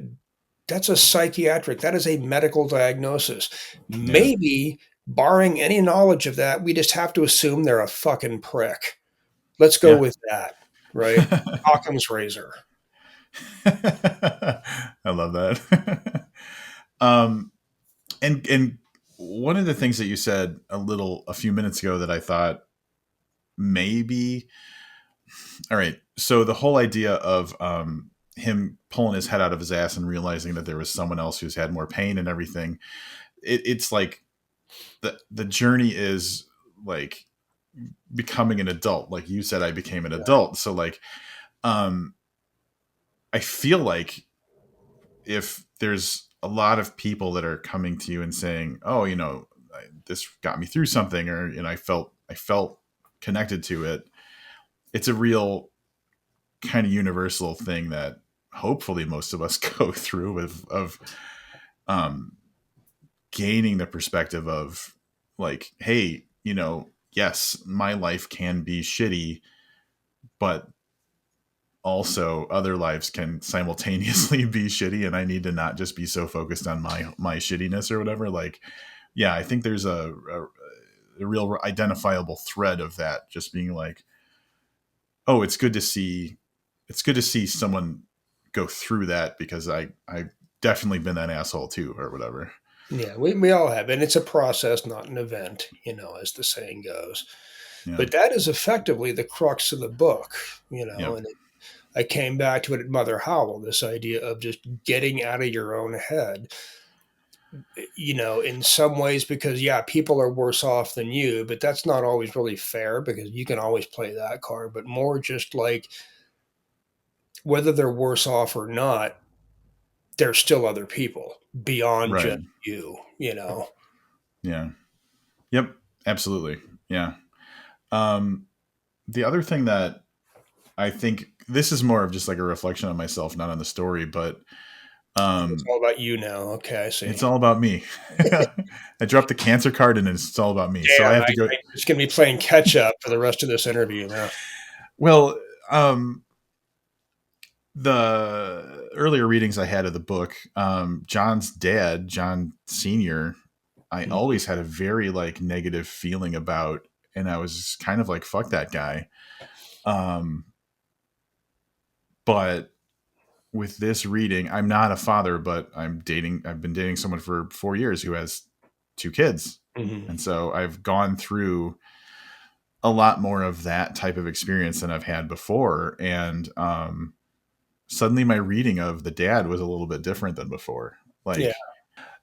Speaker 1: that's a psychiatric, that is a medical diagnosis.
Speaker 2: Yeah.
Speaker 1: Maybe, barring any knowledge of that, we just have to assume they're a fucking prick. Let's go
Speaker 2: Yeah.
Speaker 1: with that, right? Occam's razor.
Speaker 2: I love that. um, and one of the things that you said a few minutes ago that I thought maybe, all right. So the whole idea of him pulling his head out of his ass and realizing that there was someone else who's had more pain and everything, it's like the journey is like becoming an adult. Like you said, I became an adult. So like, um, I feel like if there's a lot of people that are coming to you and saying, "Oh, this got me through something," or I felt connected to it. It's a real kind of universal thing that hopefully most of us go through of um, gaining the perspective of like, hey, yes, my life can be shitty, but also other lives can simultaneously be shitty, and I need to not just be so focused on my shittiness or whatever. Like, yeah, I think there's a real identifiable thread of that, just being like, oh, it's good to see someone go through that, because I've definitely been that asshole too, or whatever.
Speaker 1: Yeah, we all have, and it's a process, not an event, as the saying goes.
Speaker 2: Yeah.
Speaker 1: But that is effectively the crux of the book,
Speaker 2: Yep.
Speaker 1: and I came back to it at Mother Howell, this idea of just getting out of your own head, in some ways, because, yeah, people are worse off than you, but that's not always really fair because you can always play that card, but more just like whether they're worse off or not, they're still other people beyond
Speaker 2: Right.
Speaker 1: just you.
Speaker 2: Yeah. Yep. Absolutely. Yeah. Um, the other thing that I think, this is more of just like a reflection on myself, not on the story, but
Speaker 1: It's
Speaker 2: um,
Speaker 1: all about you now. Okay, I see.
Speaker 2: it's all about me. I dropped the cancer card, and it's all about me. So I
Speaker 1: Damn,
Speaker 2: have to go.
Speaker 1: I just gonna be playing catch up for the rest of this interview now.
Speaker 2: Well, the earlier readings I had of the book, John's dad, John Senior, I
Speaker 1: Mhm.
Speaker 2: always had a very like negative feeling about, and I was kind of like, fuck that guy. Um, but with this reading, I'm not a father, but I've been dating someone for 4 years who has two kids.
Speaker 1: Mhm.
Speaker 2: And so I've gone through a lot more of that type of experience than I've had before. And suddenly my reading of the dad was a little bit different than before.
Speaker 1: Yeah.
Speaker 2: Like,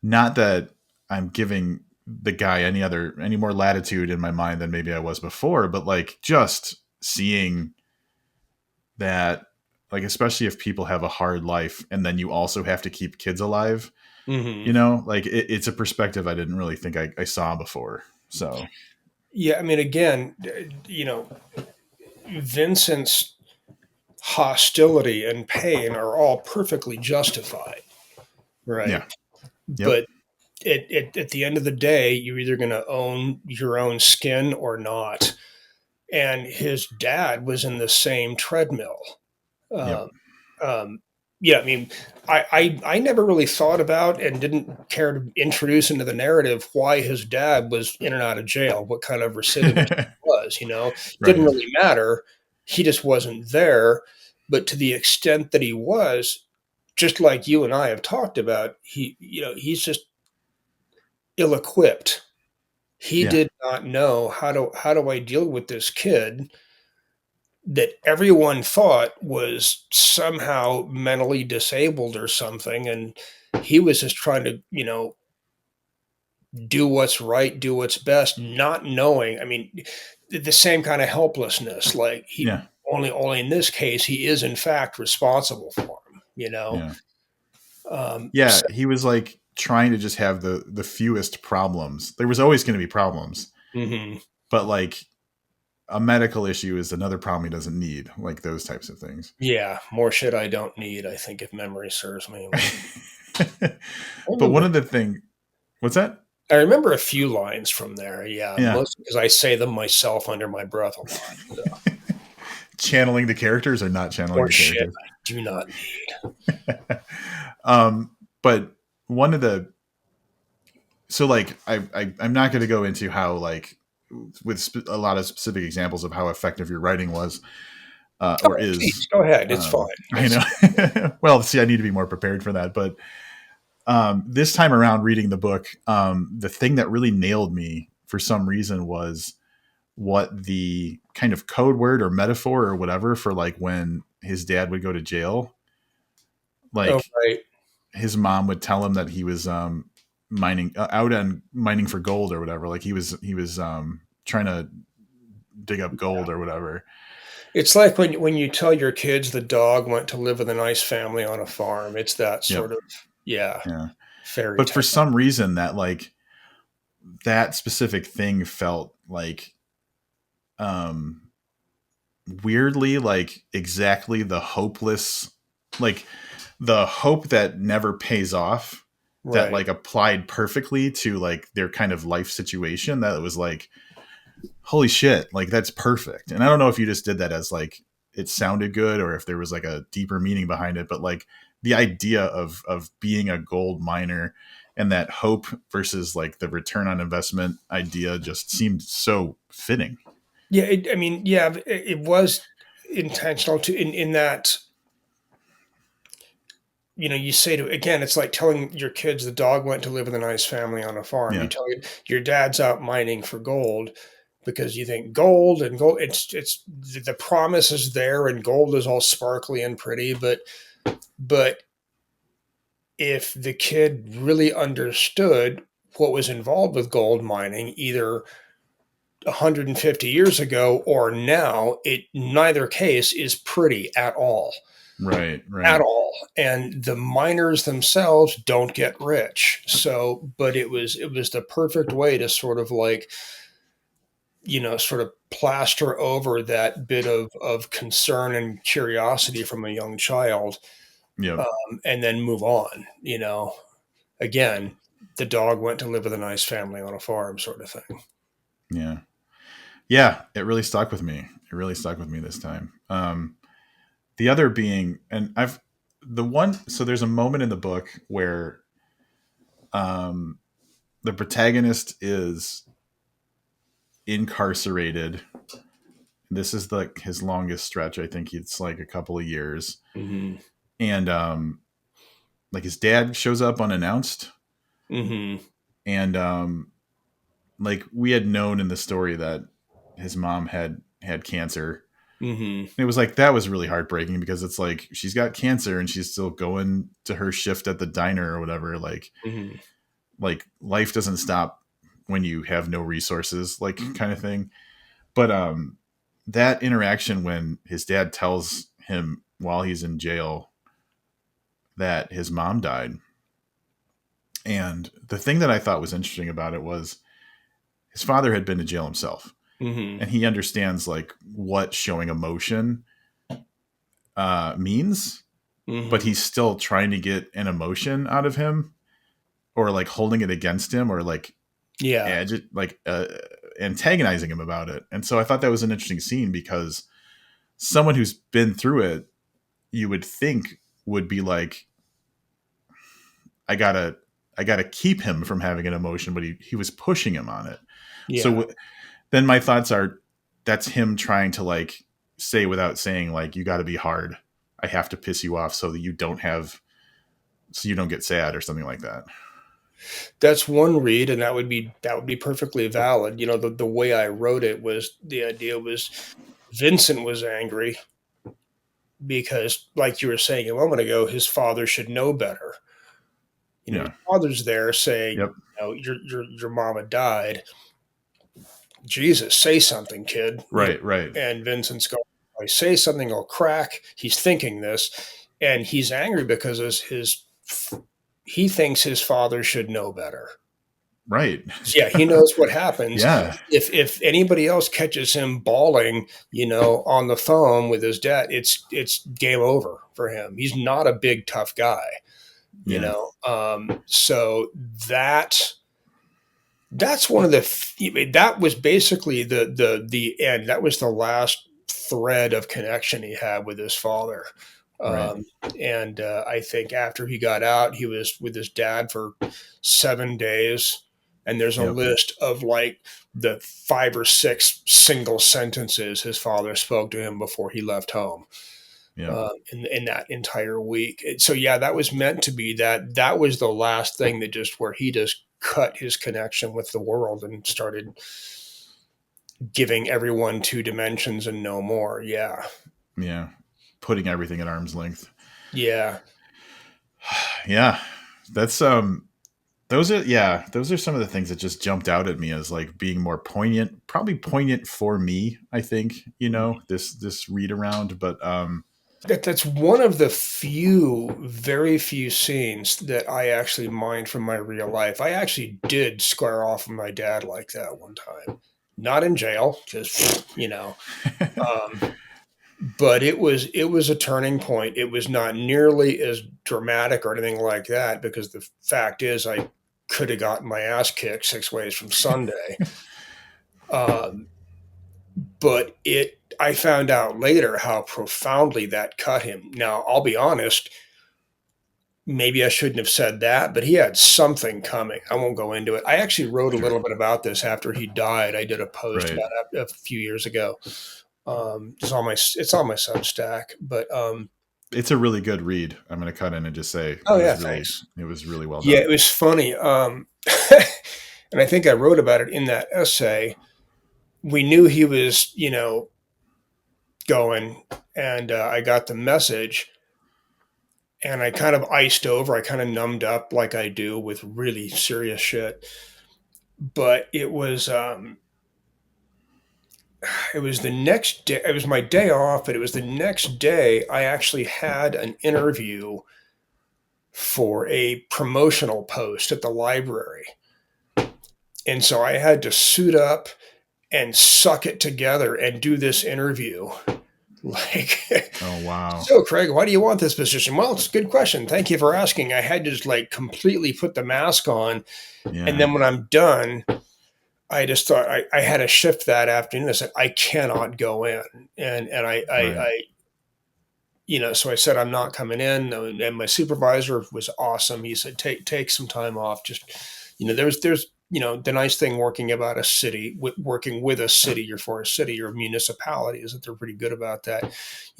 Speaker 2: not that I'm giving the guy any more latitude in my mind than maybe I was before, but like just seeing that, like, especially if people have a hard life and then you also have to keep kids alive,
Speaker 1: Mhm.
Speaker 2: like it's a perspective I didn't really think I saw before. So
Speaker 1: Yeah, I mean, again, Vincent's hostility and pain are all perfectly justified, right?
Speaker 2: yeah. Yep.
Speaker 1: But at the end of the day, you're either going to own your own skin or not. And his dad was in the same treadmill.
Speaker 2: Yep.
Speaker 1: Um, um, yeah, I mean, I never really thought about and didn't care to introduce into the narrative why his dad was in and out of jail, what kind of recidivist he was, didn't
Speaker 2: Right.
Speaker 1: really matter. He just wasn't there. But to the extent that he was, just like you and I have talked about, he's just ill-equipped. He
Speaker 2: Yeah.
Speaker 1: did not know how do I deal with this kid that everyone thought was somehow mentally disabled or something, and he was just trying to do what's right, do what's best, not knowing. I mean, the same kind of helplessness, like he
Speaker 2: Yeah.
Speaker 1: only in this case he is in fact responsible for him.
Speaker 2: Yeah.
Speaker 1: So,
Speaker 2: Yeah. He was like trying to just have the fewest problems. There was always going to be problems,
Speaker 1: mhm.
Speaker 2: but like a medical issue is another problem he doesn't need, like those types of things.
Speaker 1: Yeah, more shit I don't need, I think, if memory serves me. I
Speaker 2: But one
Speaker 1: remember
Speaker 2: of the thing, what's that?
Speaker 1: I remember a few lines from there, yeah,
Speaker 2: Yeah.
Speaker 1: mostly because I say them myself under my breath a lot. So.
Speaker 2: Channeling the characters or not channeling
Speaker 1: More
Speaker 2: the
Speaker 1: shit
Speaker 2: characters.
Speaker 1: I do not need.
Speaker 2: um, but one of the, so like I'm not going to go into how like with a lot of specific examples of how effective your writing was, or
Speaker 1: Oh,
Speaker 2: is.
Speaker 1: please, go ahead, it's fine.
Speaker 2: I know. Well, see, I need to be more prepared for that. But this time around, reading the book, the thing that really nailed me for some reason was what the kind of code word or metaphor or whatever for like when his dad would go to jail,
Speaker 1: Oh,
Speaker 2: like
Speaker 1: right.
Speaker 2: his mom would tell him that he was mining out on mining for gold or whatever. Like he was trying to dig up gold or whatever.
Speaker 1: It's like when you tell your kids the dog went to live with a nice family on a farm. It's that
Speaker 2: Yep.
Speaker 1: sort of, yeah,
Speaker 2: Yeah.
Speaker 1: fairy
Speaker 2: But for
Speaker 1: tale.
Speaker 2: some reason that like that specific thing felt like um weirdly like exactly the hopeless, like the hope that never pays off, that
Speaker 1: Right.
Speaker 2: like applied perfectly to like their kind of life situation, that it was like, holy shit, like that's perfect. And I don't know if you just did that as like it sounded good or if there was like a deeper meaning behind it, but like the idea of being a gold miner and that hope versus like the return on investment idea just seemed so fitting.
Speaker 1: Yeah, I mean, yeah, it was intentional to in that, you say to, again, it's like telling your kids the dog went to live with a nice family on a farm. You
Speaker 2: Yeah.
Speaker 1: tell your dad's out mining for gold because you think gold and gold. It's the promise is there and gold is all sparkly and pretty, but if the kid really understood what was involved with gold mining, either 150 years ago or now, it neither case is pretty at all.
Speaker 2: Right.
Speaker 1: At
Speaker 2: Right.
Speaker 1: all. And the miners themselves don't get rich. So, but it was the perfect way to sort of like, sort of plaster over that bit of concern and curiosity from a young child,
Speaker 2: Yep.
Speaker 1: and then move on. Again, the dog went to live with a nice family on a farm, sort of thing.
Speaker 2: Yeah. Yeah. It really stuck with me. It really stuck with me this time. The other being, and I've, the one, so there's a moment in the book where um, the protagonist is incarcerated. This is like his longest stretch. I think it's like a couple of years.
Speaker 1: Mm-hmm.
Speaker 2: And like his dad shows up unannounced.
Speaker 1: Mm-hmm.
Speaker 2: And like we had known in the story that his mom had cancer.
Speaker 1: Mm-hmm.
Speaker 2: And it was like that was really heartbreaking because it's like she's got cancer and she's still going to her shift at the diner or whatever.
Speaker 1: Mm-hmm.
Speaker 2: Like life doesn't stop when you have no resources, like kind of thing. But that interaction when his dad tells him while he's in jail that his mom died. And the thing that I thought was interesting about it was his father had been to jail himself
Speaker 1: Mm-hmm.
Speaker 2: and he understands like what showing emotion means, but
Speaker 1: Mm-hmm.
Speaker 2: he's still trying to get an emotion out of him or like holding it against him or like
Speaker 1: Yeah.
Speaker 2: antagonizing him about it. And so I thought that was an interesting scene because someone who's been through it, you would think would be like, I gotta, I gotta keep him from having an emotion, but he was pushing him on it.
Speaker 1: Yeah.
Speaker 2: So then my thoughts are, that's him trying to like say without saying like, you got to be hard. I have to piss you off so that so you don't get sad or something like that.
Speaker 1: That's one read, and that would be perfectly valid. The way I wrote it was the idea was Vincent was angry because, like you were saying a moment ago, his father should know better. His
Speaker 2: Yeah.
Speaker 1: father's there saying,
Speaker 2: Yep.
Speaker 1: your mama died. Jesus, say something, kid.
Speaker 2: Right. Right.
Speaker 1: And Vincent's going, if I say something, I'll crack. He's thinking this, and he's angry because he thinks his father should know better.
Speaker 2: Right.
Speaker 1: Yeah, he knows what happens
Speaker 2: Yeah.
Speaker 1: if anybody else catches him bawling, on the phone with his dad. It's game over for him. He's not a big tough guy,
Speaker 2: Yeah.
Speaker 1: So that's one of that was basically the end. That was the last thread of connection he had with his father.
Speaker 2: Right.
Speaker 1: Um, and I think after he got out, he was with his dad for 7 days. And there's a
Speaker 2: Yep.
Speaker 1: list of like the 5 or 6 single sentences his father spoke to him before he left home,
Speaker 2: Yep.
Speaker 1: in that entire week. So yeah, that was meant to be that was the last thing that just where he just cut his connection with the world and started giving everyone 2 dimensions and no more. Yeah.
Speaker 2: Yeah. Putting everything at arm's length.
Speaker 1: Yeah.
Speaker 2: Yeah. That's those are some of the things that just jumped out at me as like being more poignant, probably poignant for me, I think, this read around. But
Speaker 1: That's one of the very few scenes that I actually mind from my real life. I actually did square off with my dad like that one time. Not in jail, because, but it was a turning point. It was not nearly as dramatic or anything like that because the fact is I could have gotten my ass kicked 6 ways from Sunday. but I found out later how profoundly that cut him. Now, I'll be honest, maybe I shouldn't have said that, but he had something coming. I won't go into it. I actually wrote a
Speaker 2: Sure.
Speaker 1: little bit about this after he died. I did a post
Speaker 2: Right.
Speaker 1: about it a few years ago. It's on my Substack, but
Speaker 2: It's a really good read. I'm going to cut in and just say
Speaker 1: oh yeah, thanks.
Speaker 2: it was really well
Speaker 1: Yeah,
Speaker 2: done.
Speaker 1: it was funny. And I think I wrote about it in that essay. We knew he was, going, and I got the message, and I kind of iced over. I kind of numbed up like I do with really serious shit. But it was the next day. It was my day off, but it was the next day. I actually had an interview for a promotional post at the library, and so I had to suit up and suck it together and do this interview. Like,
Speaker 2: Oh wow.
Speaker 1: so Craig, why do you want this position? Well, it's a good question. Thank you for asking. I had to just like completely put the mask on. And
Speaker 2: Yeah.
Speaker 1: then when I'm done, I just thought I had to shift that afternoon. I said, I cannot go in. And
Speaker 2: Right.
Speaker 1: so I said, I'm not coming in. And my supervisor was awesome. He said, take some time off. Just, there's, the nice thing working about a city, working with a city or for a city or municipality is that they're pretty good about that.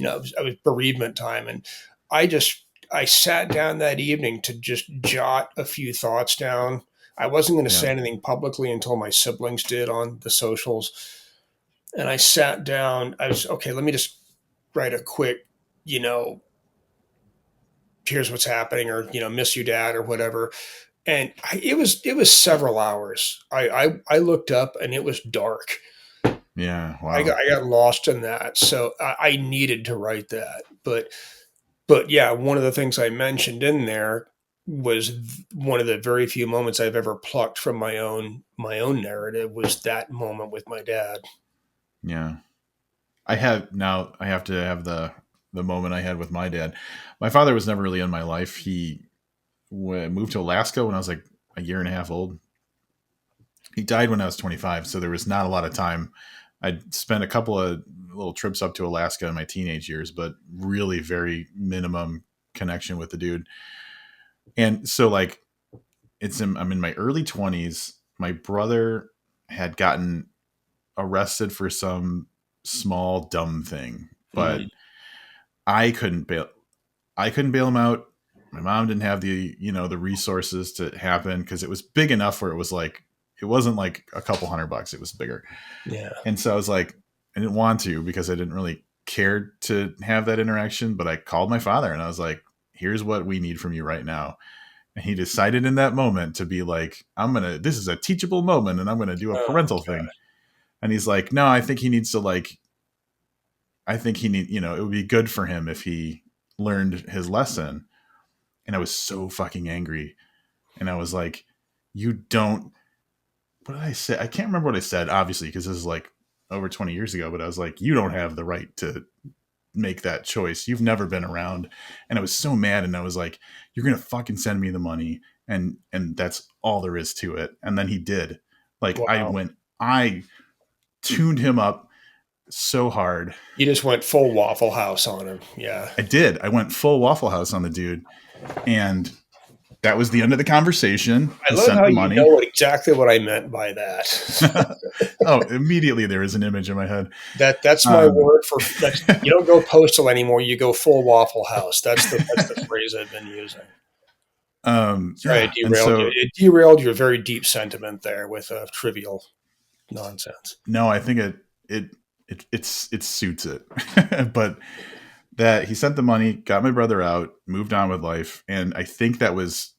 Speaker 1: I was bereavement time, and I just, I sat down that evening to just jot a few thoughts down. I wasn't going to
Speaker 2: Yeah.
Speaker 1: say anything publicly until my siblings did on the socials. And I sat down. I was, okay, let me just write a quick, you know, here's what's happening, or, miss you, dad, or whatever. And it was several hours. I looked up and it was dark.
Speaker 2: Yeah.
Speaker 1: I got,
Speaker 2: Wow.
Speaker 1: I got lost in that. So I needed to write that. But yeah, one of the things I mentioned in there was one of the very few moments I've ever plucked from my own narrative was that moment with my dad.
Speaker 2: Yeah. I have to have the moment I had with my dad. My father was never really in my life. He moved to Alaska when I was like a year and a half old. He died when I was 25, so there was not a lot of time. I'd spent a couple of little trips up to Alaska in my teenage years, but really very minimum connection with the dude. And so like I'm in my early 20s. My brother had gotten arrested for some small dumb thing,
Speaker 1: Mm,
Speaker 2: but I couldn't bail I couldn't bail him out. My mom didn't have the resources to happen because it was big enough where it wasn't like a couple $100. It was bigger.
Speaker 1: yeah.
Speaker 2: And so I was like, I didn't want to because I didn't really care to have that interaction. But I called my father and I was like, here's what we need from you right now. And he decided in that moment to be like, this is a teachable moment and I'm going to do a
Speaker 1: Oh
Speaker 2: parental
Speaker 1: God.
Speaker 2: thing. And he's like, no, I think he needs to it would be good for him if he learned his lesson. And I was so fucking angry. And I was like, you don't, what did I say? I can't remember what I said, obviously, because this is like over 20 years ago, but I was like, you don't have the right to make that choice. You've never been around. And I was so mad. And I was like, you're going to fucking send me the money. And that's all there is to it. And then he did. Like
Speaker 1: Wow.
Speaker 2: I tuned him up so hard.
Speaker 1: You just went full Waffle House on him. Yeah.
Speaker 2: I did. I went full Waffle House on the dude. And that was the end of the conversation.
Speaker 1: I
Speaker 2: He
Speaker 1: love
Speaker 2: sent
Speaker 1: how
Speaker 2: the
Speaker 1: you
Speaker 2: money.
Speaker 1: know exactly what I meant by that.
Speaker 2: Oh, immediately there was an image in my head.
Speaker 1: That's my
Speaker 2: Um,
Speaker 1: word for that's, you don't go postal anymore. You go full Waffle House. That's the phrase I've been using. Sorry, I
Speaker 2: yeah. And
Speaker 1: derailed you.
Speaker 2: so,
Speaker 1: It derailed your very deep sentiment there with trivial nonsense.
Speaker 2: no, I think it suits it. But that he sent the money, got my brother out, moved on with life. And I think that was,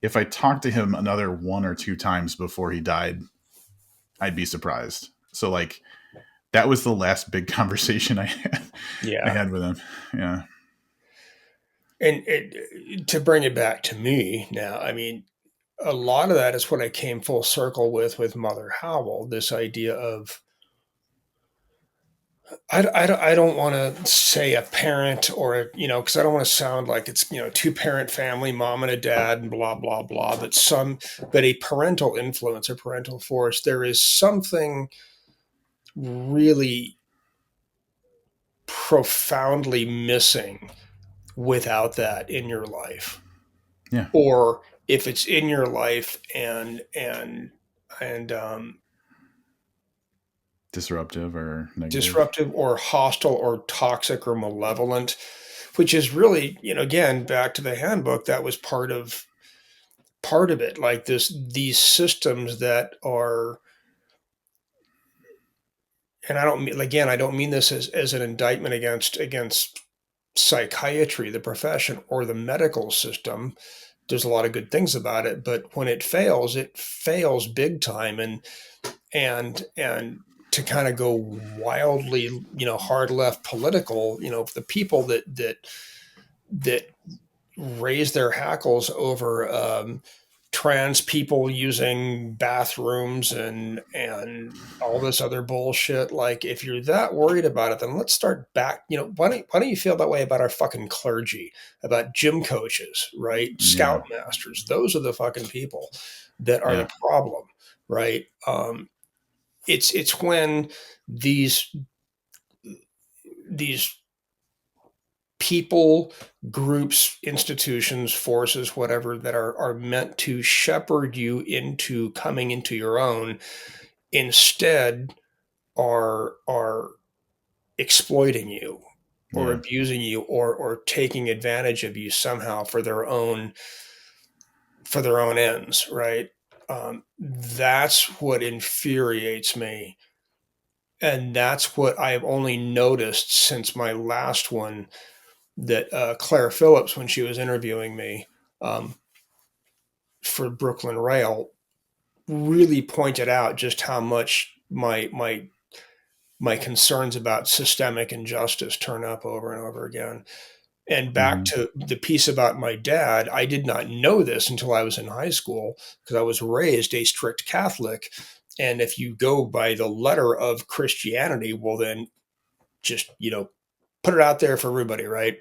Speaker 2: if I talked to him another one or two times before he died, I'd be surprised. So like, that was the last big conversation I
Speaker 1: Yeah,
Speaker 2: had with him. Yeah.
Speaker 1: and to bring it back to me now, I mean, a lot of that is what I came full circle with Mother Howell. This idea of I don't want to say a parent or because I don't want to sound like it's two parent family, mom and a dad, and blah blah blah. But a parental influence or parental force. There is something really profoundly missing without that in your life.
Speaker 2: Yeah.
Speaker 1: Or if it's in your life and
Speaker 2: Disruptive or negative.
Speaker 1: disruptive or hostile or toxic or malevolent, which is really, again, back to the handbook, that was part of it, like these systems that are, and I don't mean this as an indictment against psychiatry, the profession, or the medical system. There's a lot of good things about it, but when it fails big time. And to kind of go wildly, hard left political, the people that raise their hackles over trans people using bathrooms and all this other bullshit. Like, if you're that worried about it, then let's start back. Why don't you feel that way about our fucking clergy, about gym coaches, right?
Speaker 2: Yeah.
Speaker 1: Scoutmasters. Those are the fucking people that are the
Speaker 2: Yeah.
Speaker 1: problem, right? It's when these people, groups, institutions, forces, whatever, that are meant to shepherd you into coming into your own, instead are exploiting you or
Speaker 2: Yeah.
Speaker 1: abusing you or taking advantage of you somehow for their own ends, right? That's what infuriates me. And that's what I've only noticed since my last one, that Claire Phillips, when she was interviewing me um, for Brooklyn Rail, really pointed out just how much my concerns about systemic injustice turn up over and over again. And back
Speaker 2: Hmm.
Speaker 1: to the piece about my dad, I did not know this until I was in high school, because I was raised a strict Catholic. And if you go by the letter of Christianity, well, then just, put it out there for everybody, right?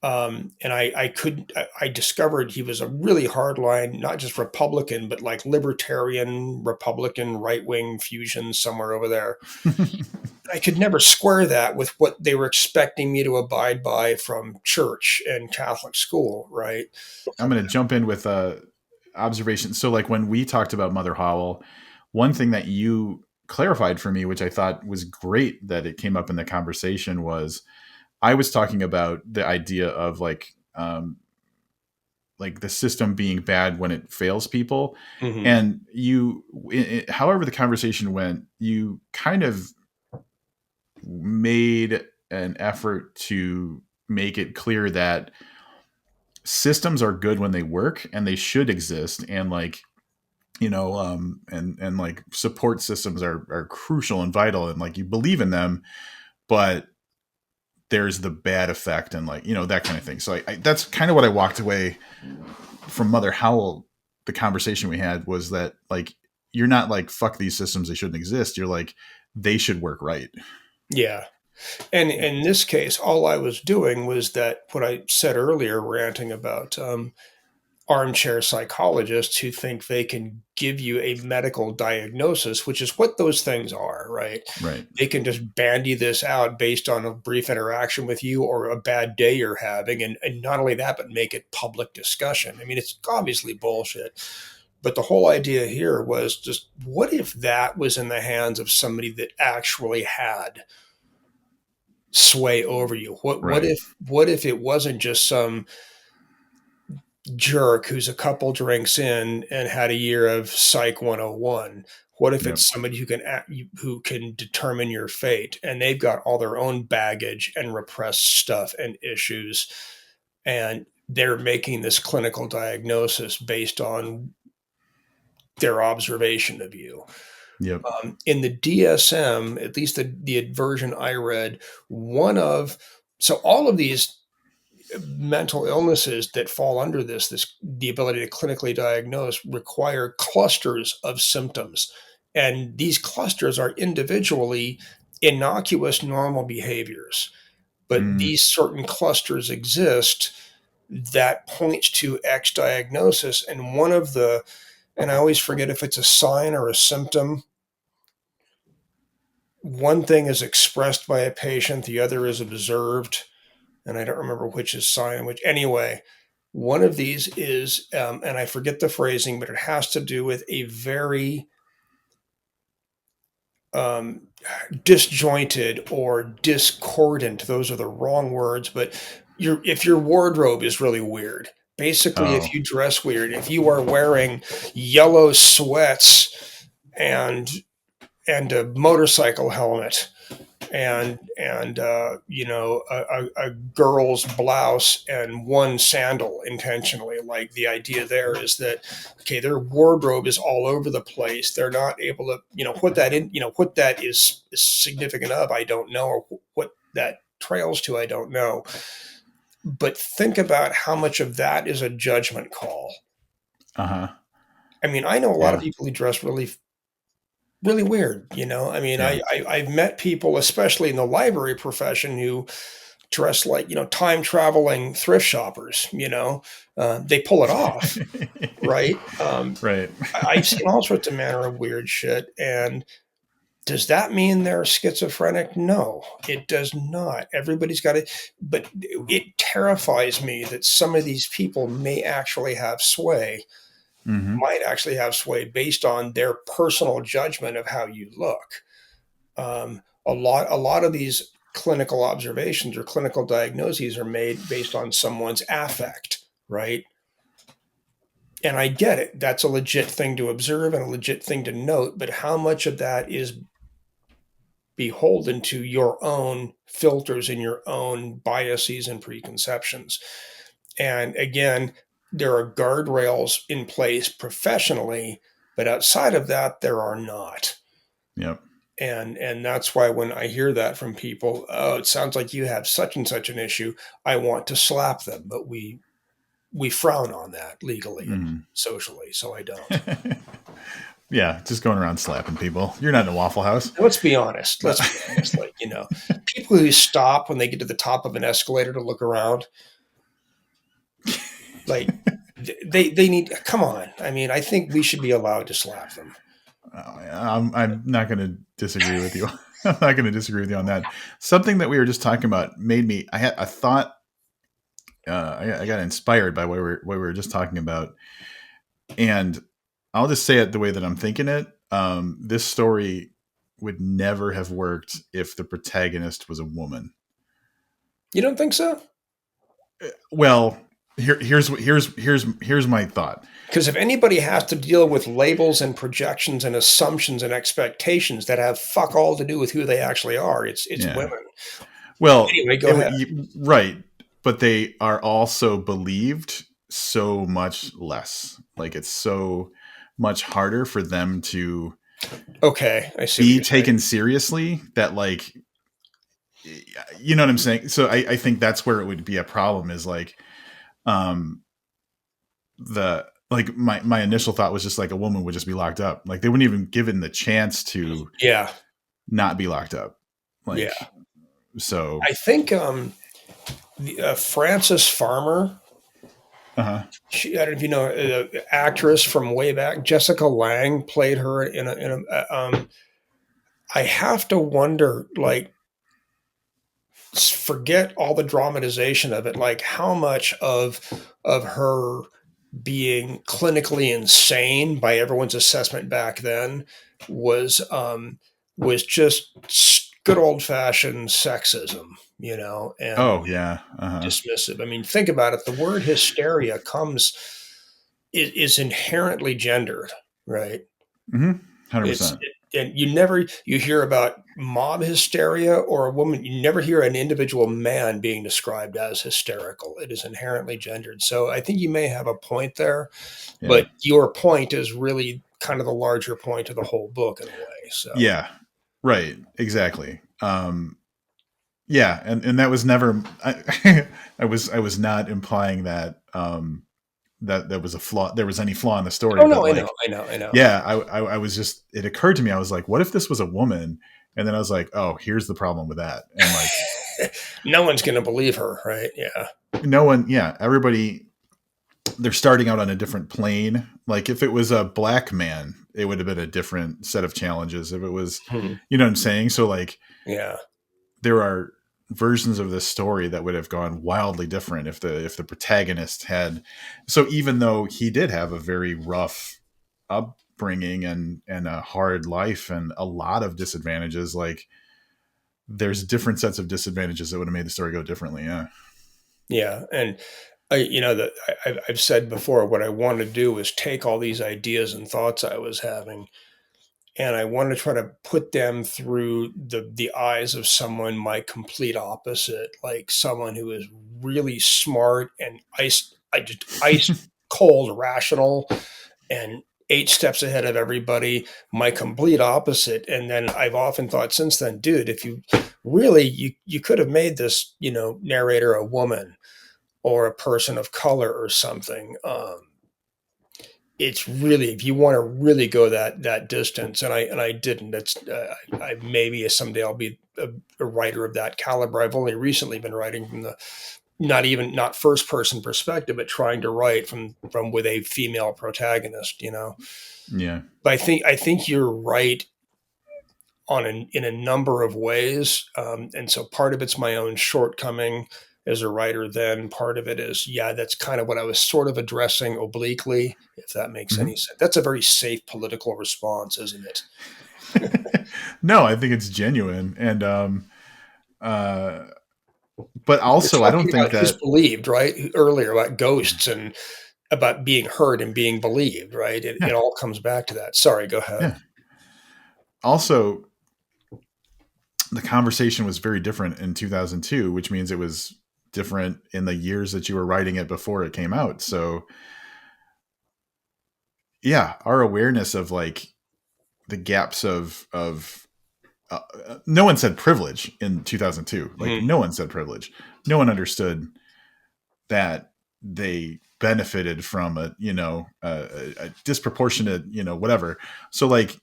Speaker 1: And I discovered he was a really hardline, not just Republican, but like libertarian, Republican, right wing fusion somewhere over there. I could never square that with what they were expecting me to abide by from church and Catholic school, right?
Speaker 2: I'm going to jump in with a observation. So, like when we talked about Mother Howell, one thing that you clarified for me, which I thought was great that it came up in the conversation, was I was talking about the idea of like the system being bad when it fails people,
Speaker 1: Hmm.
Speaker 2: and however the conversation went, you kind of made an effort to make it clear that systems are good when they work and they should exist, and like and like support systems are crucial and vital, and like you believe in them, but there's the bad effect and like that kind of thing. So that's kind of what I walked away from Mother Howell. The conversation we had was that like you're not like fuck these systems, they shouldn't exist, you're like they should work right.
Speaker 1: Yeah. And in this case, all I was doing was that what I said earlier, ranting about armchair psychologists who think they can give you a medical diagnosis, which is what those things are, right?
Speaker 2: Right.
Speaker 1: They can just bandy this out based on a brief interaction with you or a bad day you're having. And not only that, but make it public discussion. I mean, it's obviously bullshit. But the whole idea here was just, what if that was in the hands of somebody that actually had sway over you?
Speaker 2: Right.
Speaker 1: What if it wasn't just some jerk who's a couple drinks in and had a year of Psych 101? What if
Speaker 2: Yep.
Speaker 1: it's somebody who can determine your fate, and they've got all their own baggage and repressed stuff and issues, and they're making this clinical diagnosis based on their observation of you?
Speaker 2: Yep.
Speaker 1: In the DSM, at least the version I read, one of so all of these mental illnesses that fall under this the ability to clinically diagnose require clusters of symptoms, and these clusters are individually innocuous normal behaviors, but
Speaker 2: Mm.
Speaker 1: these certain clusters exist that points to X diagnosis. And I always forget if it's a sign or a symptom, one thing is expressed by a patient, the other is observed, and I don't remember which is sign, which anyway. One of these is, and I forget the phrasing, but it has to do with a very um, disjointed or discordant. Those are the wrong words, but if your wardrobe is really weird, basically, if
Speaker 2: Oh,
Speaker 1: you dress weird, if you are wearing yellow sweats and a motorcycle helmet and a girl's blouse and one sandal intentionally, like the idea there is that, okay, their wardrobe is all over the place, they're not able to put that in, what that is significant of, I don't know, or what that trails to, I don't know, but think about how much of that is a judgment call.
Speaker 2: uh-huh.
Speaker 1: I mean, I know a lot of
Speaker 2: Yeah.
Speaker 1: people who dress really weird. I mean,
Speaker 2: Yeah.
Speaker 1: I've met people, especially in the library profession, who dress like, time traveling thrift shoppers. They pull it off, right?
Speaker 2: Right.
Speaker 1: I've seen all sorts of manner of weird shit. And does that mean they're schizophrenic? No, it does not. Everybody's got it. But it terrifies me that some of these people may actually have sway,
Speaker 2: Hmm.
Speaker 1: might actually have sway based on their personal judgment of how you look. A lot of these clinical observations or clinical diagnoses are made based on someone's affect, right? And I get it. That's a legit thing to observe and a legit thing to note, but how much of that is beholden to your own filters and your own biases and preconceptions? And again, there are guardrails in place professionally, but outside of that, there are not.
Speaker 2: Yep.
Speaker 1: And that's why when I hear that from people, oh, it sounds like you have such and such an issue, I want to slap them, but we frown on that legally and
Speaker 2: Hmm.
Speaker 1: socially, so I don't.
Speaker 2: Yeah, just going around slapping people. You're not in a Waffle House.
Speaker 1: Let's be honest. Let's be honest. Like, people who stop when they get to the top of an escalator to look around, like they need, come on. I mean, I think we should be allowed to slap them.
Speaker 2: I'm not going to disagree with you. I'm not going to disagree with you on that. Something that we were just talking about made me. I had a thought. I got inspired by what we were just talking about, and I'll just say it the way that I'm thinking it. This story would never have worked if the protagonist was a woman.
Speaker 1: You don't think so?
Speaker 2: Well, here's my thought.
Speaker 1: Because if anybody has to deal with labels and projections and assumptions and expectations that have fuck all to do with who they actually are, it's
Speaker 2: Yeah.
Speaker 1: women.
Speaker 2: Well,
Speaker 1: Anyway, go ahead.
Speaker 2: right, but they are also believed so much less. Like it's so much harder for them to
Speaker 1: Okay, I see what
Speaker 2: be
Speaker 1: you're saying.
Speaker 2: taken seriously that like you know what I'm saying? So I think that's where it would be a problem is like um the like my initial thought was just like a woman would just be locked up. Like they wouldn't even given the chance to
Speaker 1: Yeah,
Speaker 2: not be locked up.
Speaker 1: yeah.
Speaker 2: Like so
Speaker 1: I think Frances Farmer,
Speaker 2: uh-huh.
Speaker 1: I don't know if you know, actress from way back, Jessica Lange played her I have to wonder, like, forget all the dramatization of it, like how much of her being clinically insane by everyone's assessment back then was just good old fashioned sexism, and
Speaker 2: Oh yeah. Uh-huh.
Speaker 1: dismissive. I mean, think about it. The word hysteria is inherently gendered, right?
Speaker 2: Mm-hmm.
Speaker 1: It's
Speaker 2: 100%.
Speaker 1: and you hear about mob hysteria or a woman. You never hear an individual man being described as hysterical. It is inherently gendered. So I think you may have a point there,
Speaker 2: Yeah.
Speaker 1: but your point is really kind of the larger point of the whole book in a way. So
Speaker 2: Yeah. Right. Exactly. Yeah, and that was never I was not implying that that there was a flaw there was any flaw in the story,
Speaker 1: oh
Speaker 2: but
Speaker 1: no, I know,
Speaker 2: like
Speaker 1: I know, I know.
Speaker 2: yeah, I was just it occurred to me I was like what if this was a woman? And then I was like, "Oh, here's the problem with that." And like
Speaker 1: No one's going to believe her, right? Yeah.
Speaker 2: no one yeah, everybody they're starting out on a different plane. Like if it was a black man, it would have been a different set of challenges. If it was,
Speaker 1: Hmm.
Speaker 2: you know what I'm saying? So like
Speaker 1: Yeah.
Speaker 2: there are versions of this story that would have gone wildly different if the protagonist had. So even though he did have a very rough upbringing and a hard life and a lot of disadvantages, like there's different sets of disadvantages that would have made the story go differently. Yeah.
Speaker 1: Yeah. And I've said before, what I want to do is take all these ideas and thoughts I was having, and I want to try to put them through the eyes of someone my complete opposite, like someone who is really smart and ice cold rational and 8 steps ahead of everybody, my complete opposite. And then I've often thought since then, dude, if you really you could have made this, narrator a woman or a person of color or something. It's really, if you want to really go that distance, and I didn't. That's I maybe someday I'll be a writer of that caliber. I've only recently been writing from the not first person perspective, but trying to write from with a female protagonist.
Speaker 2: Yeah.
Speaker 1: But I think you're right in a number of ways, and so part of it's my own shortcoming as a writer. Then part of it is, yeah, that's kind of what I was sort of addressing obliquely, if that makes any
Speaker 2: Hmm.
Speaker 1: sense. That's a very safe political response, isn't it?
Speaker 2: No, I think it's genuine. And, uh, but
Speaker 1: We're
Speaker 2: also I don't
Speaker 1: talking
Speaker 2: think
Speaker 1: about who's
Speaker 2: that,
Speaker 1: believed, right? Earlier about ghosts and about being heard and being believed, right? It
Speaker 2: yeah,
Speaker 1: all comes back to that. Sorry, go ahead.
Speaker 2: yeah. Also, the conversation was very different in 2002, which means it was different in the years that you were writing it before it came out. So, yeah, our awareness of like the gaps of no one said privilege in 2002. Like
Speaker 1: Mhm.
Speaker 2: no one said privilege. No one understood that they benefited from a disproportionate, whatever. So like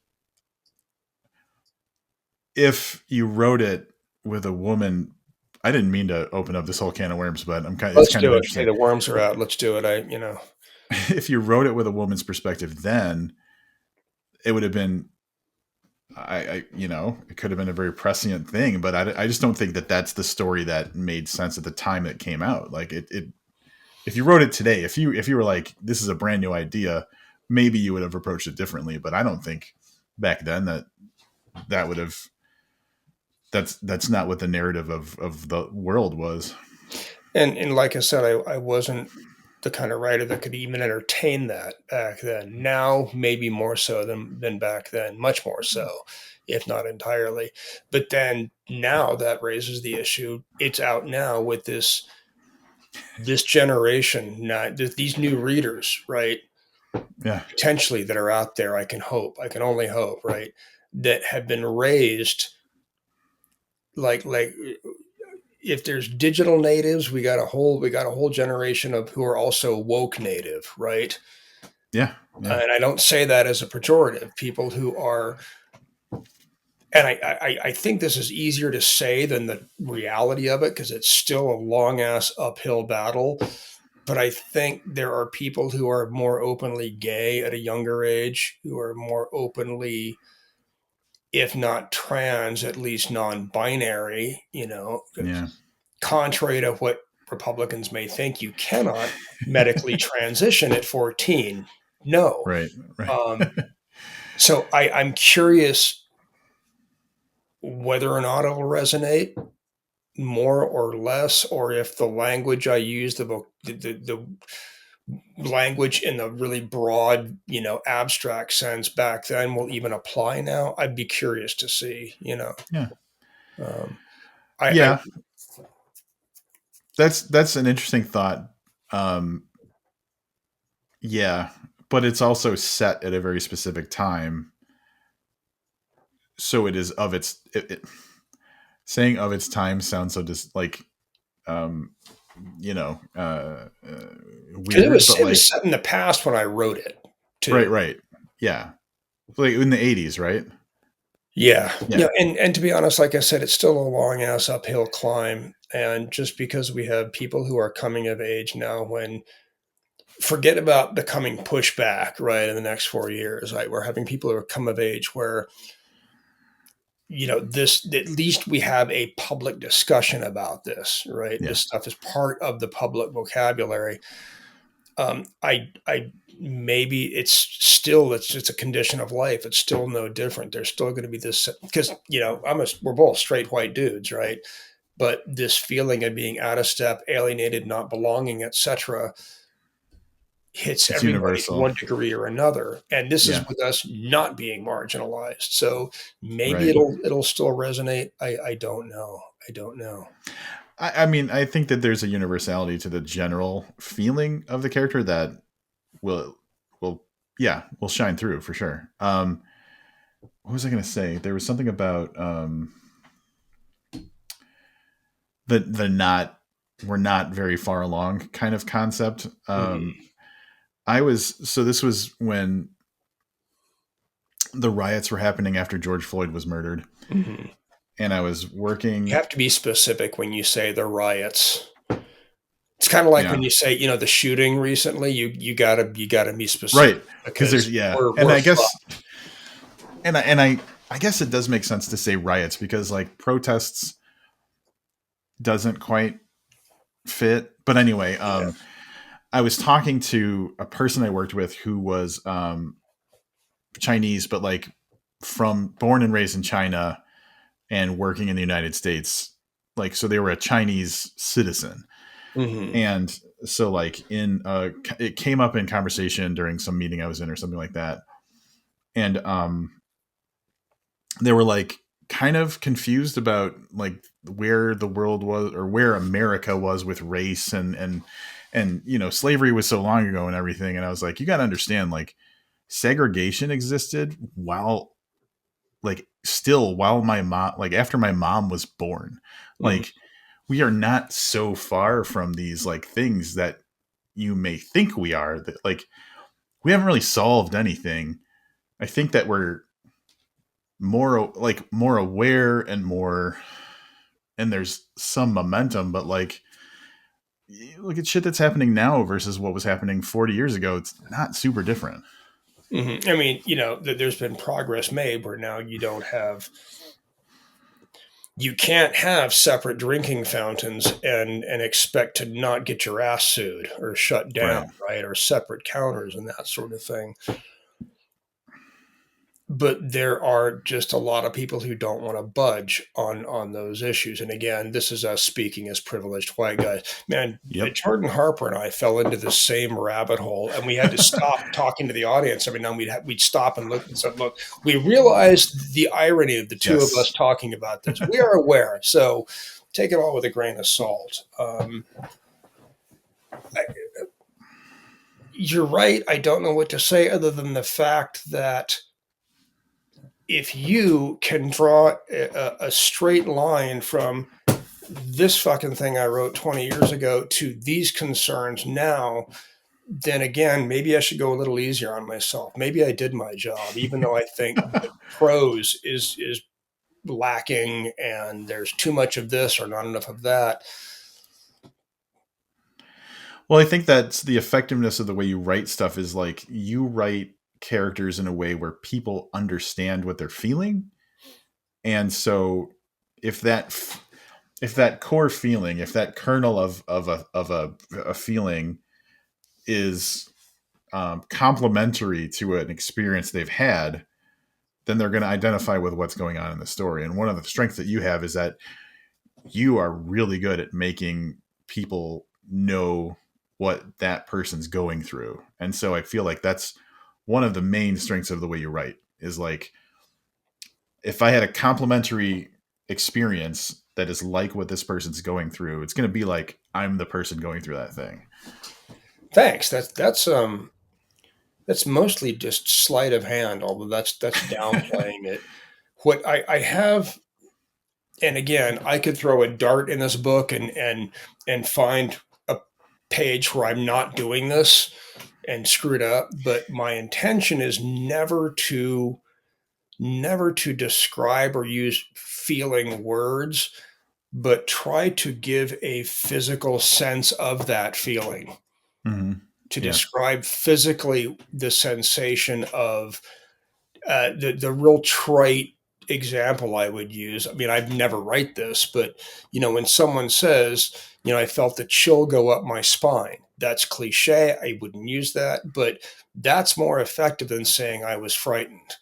Speaker 2: if you wrote it with a woman, I didn't mean to open up this whole can of worms, but it's
Speaker 1: Let's
Speaker 2: kind of
Speaker 1: do it. Hey,
Speaker 2: interesting.
Speaker 1: the worms are out. Let's do it.
Speaker 2: If you wrote it with a woman's perspective, then it would have been, it could have been a very prescient thing, but I just don't think that that's the story that made sense at the time it came out. Like if you wrote it today, if you were like, this is a brand new idea, maybe you would have approached it differently. But I don't think back then that would have, that's not what the narrative of the world was.
Speaker 1: And like I said, I wasn't the kind of writer that could even entertain that back then. Now, maybe more so than back then, much more so, if not entirely. But then now that raises the issue. It's out now with this generation, not these new readers, right?
Speaker 2: Yeah,
Speaker 1: Potentially that are out there. I can hope. I can only hope, right? That have been raised like if there's digital natives, we got a whole generation of who are also woke native, right?
Speaker 2: yeah, yeah,
Speaker 1: And I don't say that as a pejorative. People who are, and I think this is easier to say than the reality of it because it's still a long ass uphill battle. But I think there are people who are more openly gay at a younger age, who are more openly, if not trans, at least non-binary.
Speaker 2: yeah.
Speaker 1: Contrary to what Republicans may think, you cannot medically transition at 14. No.
Speaker 2: Right, right.
Speaker 1: Um, so I'm curious whether or not it'll resonate more or less, or if the language I use, the language in the really broad, abstract sense back then will even apply now. I'd be curious to see.
Speaker 2: Yeah,
Speaker 1: Um, I
Speaker 2: yeah. That's an interesting thought. Um, yeah, but it's also set at a very specific time, so it is of saying of its time sounds so just like um, you know uh, uh,
Speaker 1: because it
Speaker 2: weird,
Speaker 1: was
Speaker 2: but
Speaker 1: it was
Speaker 2: like
Speaker 1: set in the past when I wrote it
Speaker 2: right,
Speaker 1: too.
Speaker 2: right, yeah, like in the 80s, right?
Speaker 1: Yeah,
Speaker 2: Yeah,
Speaker 1: yeah, and to be honest, like I said, it's still a long ass uphill climb. And just because we have people who are coming of age now, when forget about becoming pushback, right, in the next 4 years. Right, we're having people who are come of age where, this, at least we have a public discussion about this, right?
Speaker 2: Yeah.
Speaker 1: This stuff is part of the public vocabulary. I maybe it's a condition of life. It's still no different. There's still going to be this, because we're both straight white dudes, right? But this feeling of being out of step, alienated, not belonging, etc., hits
Speaker 2: It's
Speaker 1: everybody to
Speaker 2: universal.
Speaker 1: one degree or another. And this is
Speaker 2: Yeah.
Speaker 1: with us not being marginalized. So maybe
Speaker 2: Right.
Speaker 1: it'll still resonate. I don't know. I don't know.
Speaker 2: I mean, I think that there's a universality to the general feeling of the character that will will yeah, will shine through for sure. What was I going to say? There was something about the not we're not very far along kind of concept.
Speaker 1: Mhm.
Speaker 2: This was when the riots were happening after George Floyd was murdered,
Speaker 1: Mhm.
Speaker 2: and I was
Speaker 1: You
Speaker 2: working.
Speaker 1: have to be specific when you say the riots. It's kind of like when
Speaker 2: Yeah,
Speaker 1: you say, the shooting recently. You gotta be specific
Speaker 2: right. Because
Speaker 1: because
Speaker 2: there's yeah, and
Speaker 1: we're
Speaker 2: I guess
Speaker 1: fucked.
Speaker 2: and I guess it does make sense to say riots because like protests doesn't quite fit. But anyway,
Speaker 1: Yeah.
Speaker 2: I was talking to a person I worked with who was Chinese, but like from born and raised in China and working in the United States. Like, so they were a Chinese citizen.
Speaker 1: Hmm.
Speaker 2: And so like it came up in conversation during some meeting I was in or something like that. And they were like kind of confused about like where the world was or where America was with race and slavery was so long ago and everything. And I was like, you got to understand, like segregation existed while like still while my mom, like after my mom was born.
Speaker 1: Hmm.
Speaker 2: Like we are not so far from these like things that you may think we are, that like we haven't really solved anything. I think that we're more aware and more, and there's some momentum, but like look at shit that's happening now versus what was happening 40 years ago. It's not super different.
Speaker 1: Hmm. I mean, there's been progress made where now you can't have separate drinking fountains and expect to not get your ass sued or shut down,
Speaker 2: Right.
Speaker 1: right? Or separate counters and that sort of thing. But there are just a lot of people who don't want to budge on those issues. And again, this is us speaking as privileged white guys. Man,
Speaker 2: Yep.
Speaker 1: Jordan Harper and I fell into the same rabbit hole, and we had to stop talking to the audience every now and we'd stop and look and said, "Look, we realize the irony of the two of us
Speaker 2: Yes.
Speaker 1: talking about this. We are aware, so take it all with a grain of salt." You're right. I don't know what to say other than the fact that if you can draw a straight line from this fucking thing I wrote 20 years ago to these concerns now, then again, maybe I should go a little easier on myself. Maybe I did my job, even though I think the prose is lacking and there's too much of this or not enough of that.
Speaker 2: Well, I think that's the effectiveness of the way you write stuff is like you write characters in a way where people understand what they're feeling. And so if that core feeling, if that kernel of a feeling is complementary to an experience they've had, then they're going to identify with what's going on in the story. And one of the strengths that you have is that you are really good at making people know what that person's going through. And so I feel like that's one of the main strengths of the way you write is like, if I had a complimentary experience that is like what this person's going through, it's going to be like I'm the person going through that thing.
Speaker 1: Thanks. That's mostly just sleight of hand, although that's downplaying it. What I have, and again, I could throw a dart in this book and find a page where I'm not doing this and screw it up. But my intention is never to describe or use feeling words, but try to give a physical sense of that feeling.
Speaker 2: Mm-hmm.
Speaker 1: to
Speaker 2: Yeah.
Speaker 1: describe physically the sensation of the real trite example I would use. I mean, I'd never write this, but when someone says, I felt the chill go up my spine. That's cliche. I wouldn't use that, but that's more effective than saying I was frightened.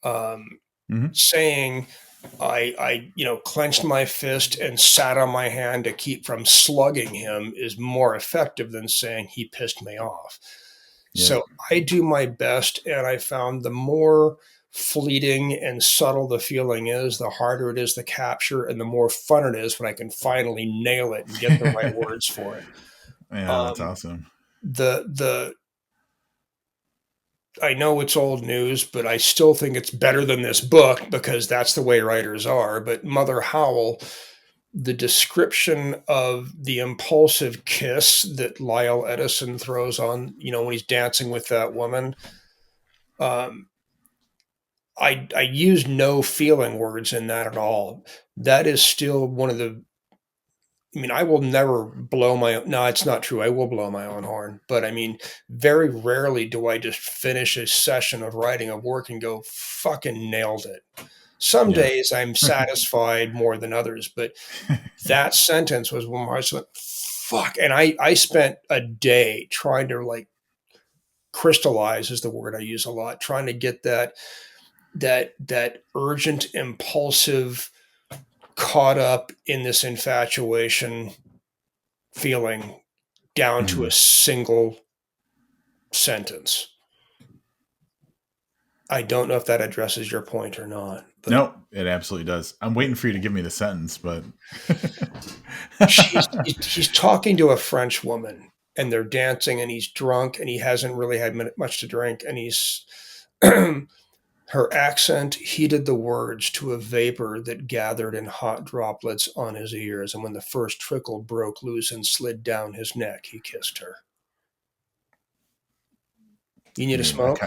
Speaker 1: Um,
Speaker 2: Hmm.
Speaker 1: Saying I clenched my fist and sat on my hand to keep from slugging him is more effective than saying he pissed me off.
Speaker 2: Yep.
Speaker 1: So I do my best, and I found the more fleeting and subtle the feeling is, the harder it is to capture, and the more fun it is when I can finally nail it and get the right words for it.
Speaker 2: Yeah, that's
Speaker 1: Um,
Speaker 2: awesome.
Speaker 1: the I know it's old news, but I still think it's better than this book because that's the way writers are. But Mother Howell, the description of the impulsive kiss that Lyle Edison throws on, when he's dancing with that woman, um, I use no feeling words in that at all. That is still one of the. I mean, I will never blow my. No, it's not true. I will blow my own horn, but I mean, very rarely do I just finish a session of writing a work and go, "Fucking nailed it." Some
Speaker 2: Yeah.
Speaker 1: days I'm satisfied more than others, but that sentence was one where I just went, "Fuck," and I spent a day trying to like crystallize is the word I use a lot, trying to get that urgent, impulsive, caught up in this infatuation feeling down to a
Speaker 2: Mhm.
Speaker 1: single sentence. I don't know if that addresses your point or not, but
Speaker 2: No, it absolutely does. I'm waiting for you to give me the sentence, but
Speaker 1: he's talking to a French woman and they're dancing and he's drunk and he hasn't really had much to drink and he's her accent heated the words to a vapor that gathered in hot droplets on his ears, and when the first trickle broke loose and slid down his neck, he kissed her. You
Speaker 2: I
Speaker 1: need a
Speaker 2: mean,
Speaker 1: smoke?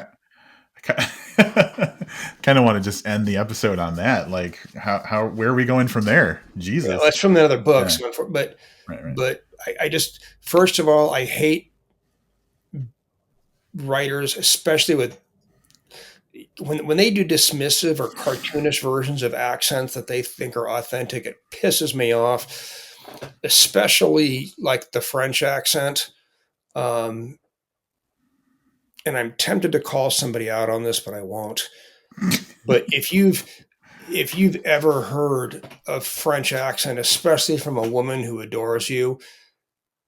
Speaker 2: kind of want to just end the episode on that. Like, where are we going from there?
Speaker 1: Yeah,
Speaker 2: Jesus.
Speaker 1: that's from the other
Speaker 2: Yeah.
Speaker 1: books, but
Speaker 2: Right. Right.
Speaker 1: but I just first of all I hate writers, especially with when they do dismissive or cartoonish versions of accents that they think are authentic. It pisses me off, especially like the French accent. Um, and I'm tempted to call somebody out on this, but I won't. But if you've ever heard a French accent, especially from a woman who adores you,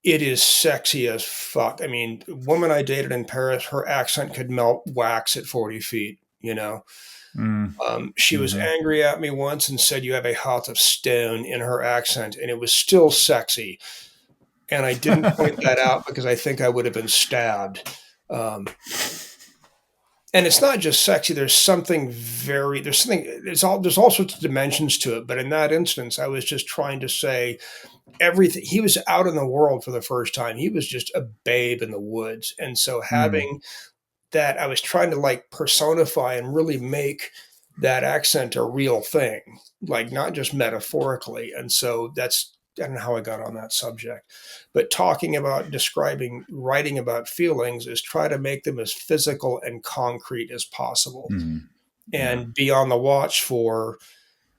Speaker 1: it is sexy as fuck. I mean, the woman I dated in Paris, her accent could melt wax at 40 feet, you know.
Speaker 2: Mm,
Speaker 1: She was
Speaker 2: hmm.
Speaker 1: angry at me once and said, "You have a heart of stone" in her accent, and it was still sexy. And I didn't point that out because I think I would have been stabbed. Um, and it's not just sexy. There's all sorts of dimensions to it. But in that instance, I was just trying to say everything. He was out in the world for the first time. He was just a babe in the woods. And so
Speaker 2: Mm,
Speaker 1: having that, I was trying to like personify and really make that accent a real thing, like not just metaphorically. And so I don't know how I got on that subject, but talking about describing, writing about feelings is try to make them as physical and concrete as possible
Speaker 2: mm, yeah.
Speaker 1: and be on the watch for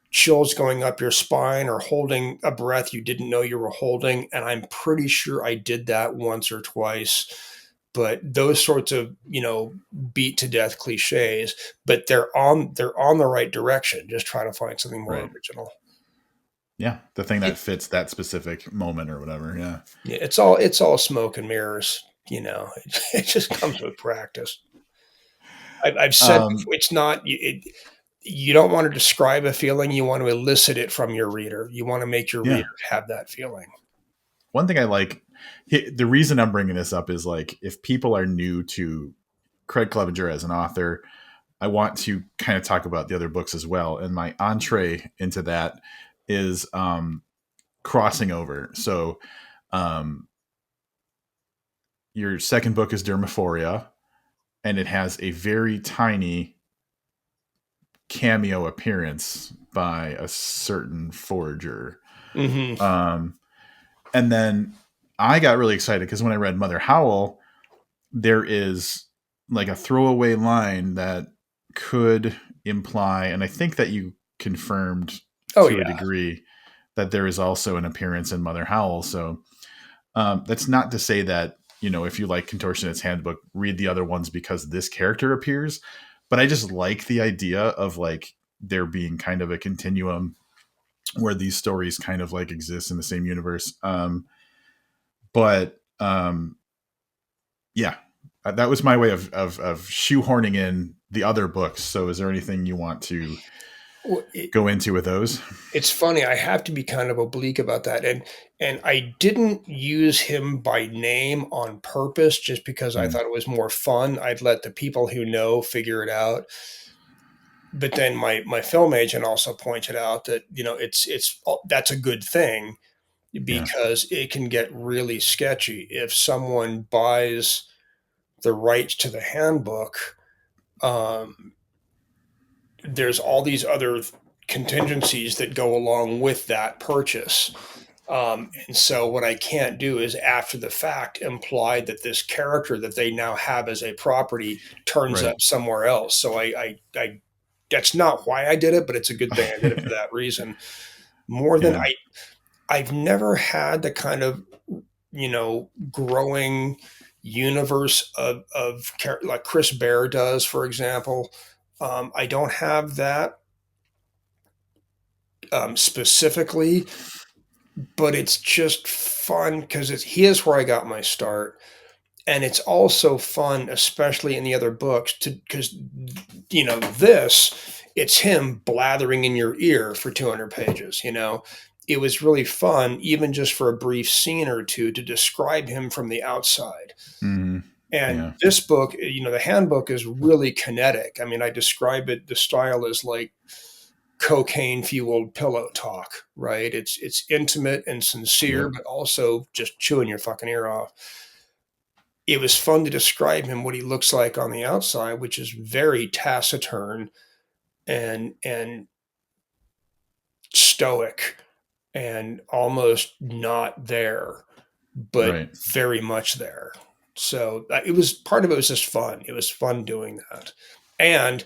Speaker 1: chills going up your spine or holding a breath you didn't know you were holding. And I'm pretty sure I did that once or twice. But those sorts of, beat to death cliches, but they're on the right direction. Just try to find something more
Speaker 2: Right.
Speaker 1: original.
Speaker 2: Yeah. The thing that
Speaker 1: It,
Speaker 2: fits that specific moment or whatever. Yeah.
Speaker 1: yeah, it's all smoke and mirrors. It just comes with practice. I've said
Speaker 2: Um,
Speaker 1: before, it's not. You don't want to describe a feeling. You want to elicit it from your reader. You want to make your reader
Speaker 2: yeah.
Speaker 1: have that feeling.
Speaker 2: One thing I like, the reason I'm bringing this up is like, if people are new to Craig Clevenger as an author, I want to kind of talk about the other books as well. And my entree into that is crossing over. So, um, your second book is Dermaphoria, and it has a very tiny cameo appearance by a certain forager.
Speaker 1: Hmm.
Speaker 2: Um, and then I got really excited because when I read Mother Howell, there is like a throwaway line that could imply, and I think that you confirmed
Speaker 1: Oh
Speaker 2: to a
Speaker 1: yeah.
Speaker 2: degree, that there is also an appearance in Mother Howell. So that's not to say that, if you like Contortionist's Handbook, read the other ones because this character appears. But I just like the idea of like there being kind of a continuum where these stories kind of like exist in the same universe. But yeah, that was my way of shoehorning in the other books. So is there anything you want to
Speaker 1: Well,
Speaker 2: go into with those?
Speaker 1: it's funny. I have to be kind of oblique about that, and I didn't use him by name on purpose, just because I
Speaker 2: Mm,
Speaker 1: thought it was more fun. I'd let the people who know figure it out. But then my film agent also pointed out that it's that's a good thing,
Speaker 2: yeah,
Speaker 1: because it can get really sketchy if someone buys the rights to the handbook. Um, there's all these other contingencies that go along with that purchase. And so what I can't do is after the fact imply that this character that they now have as a property turns
Speaker 2: right.
Speaker 1: up somewhere else. So I that's not why I did it, but it's a good thing I did it for that reason. More than
Speaker 2: Yeah,
Speaker 1: I've never had the kind of growing universe of like Chris Bear does, for example. I don't have that specifically, but it's just fun because here's where I got my start. And it's also fun, especially in the other books, to because this, it's him blathering in your ear for 200 pages. It was really fun, even just for a brief scene or two, to describe him from the outside.
Speaker 2: hmm,
Speaker 1: And
Speaker 2: yeah,
Speaker 1: this book, the handbook is really kinetic. I mean, I describe it, the style is like cocaine fueled pillow talk, right? It's intimate and sincere,
Speaker 2: yep,
Speaker 1: but also just chewing your fucking ear off. It was fun to describe him, what he looks like on the outside, which is very taciturn and stoic and almost not there, but
Speaker 2: right.
Speaker 1: very much there. So it was part of it was just fun. It was fun doing that. And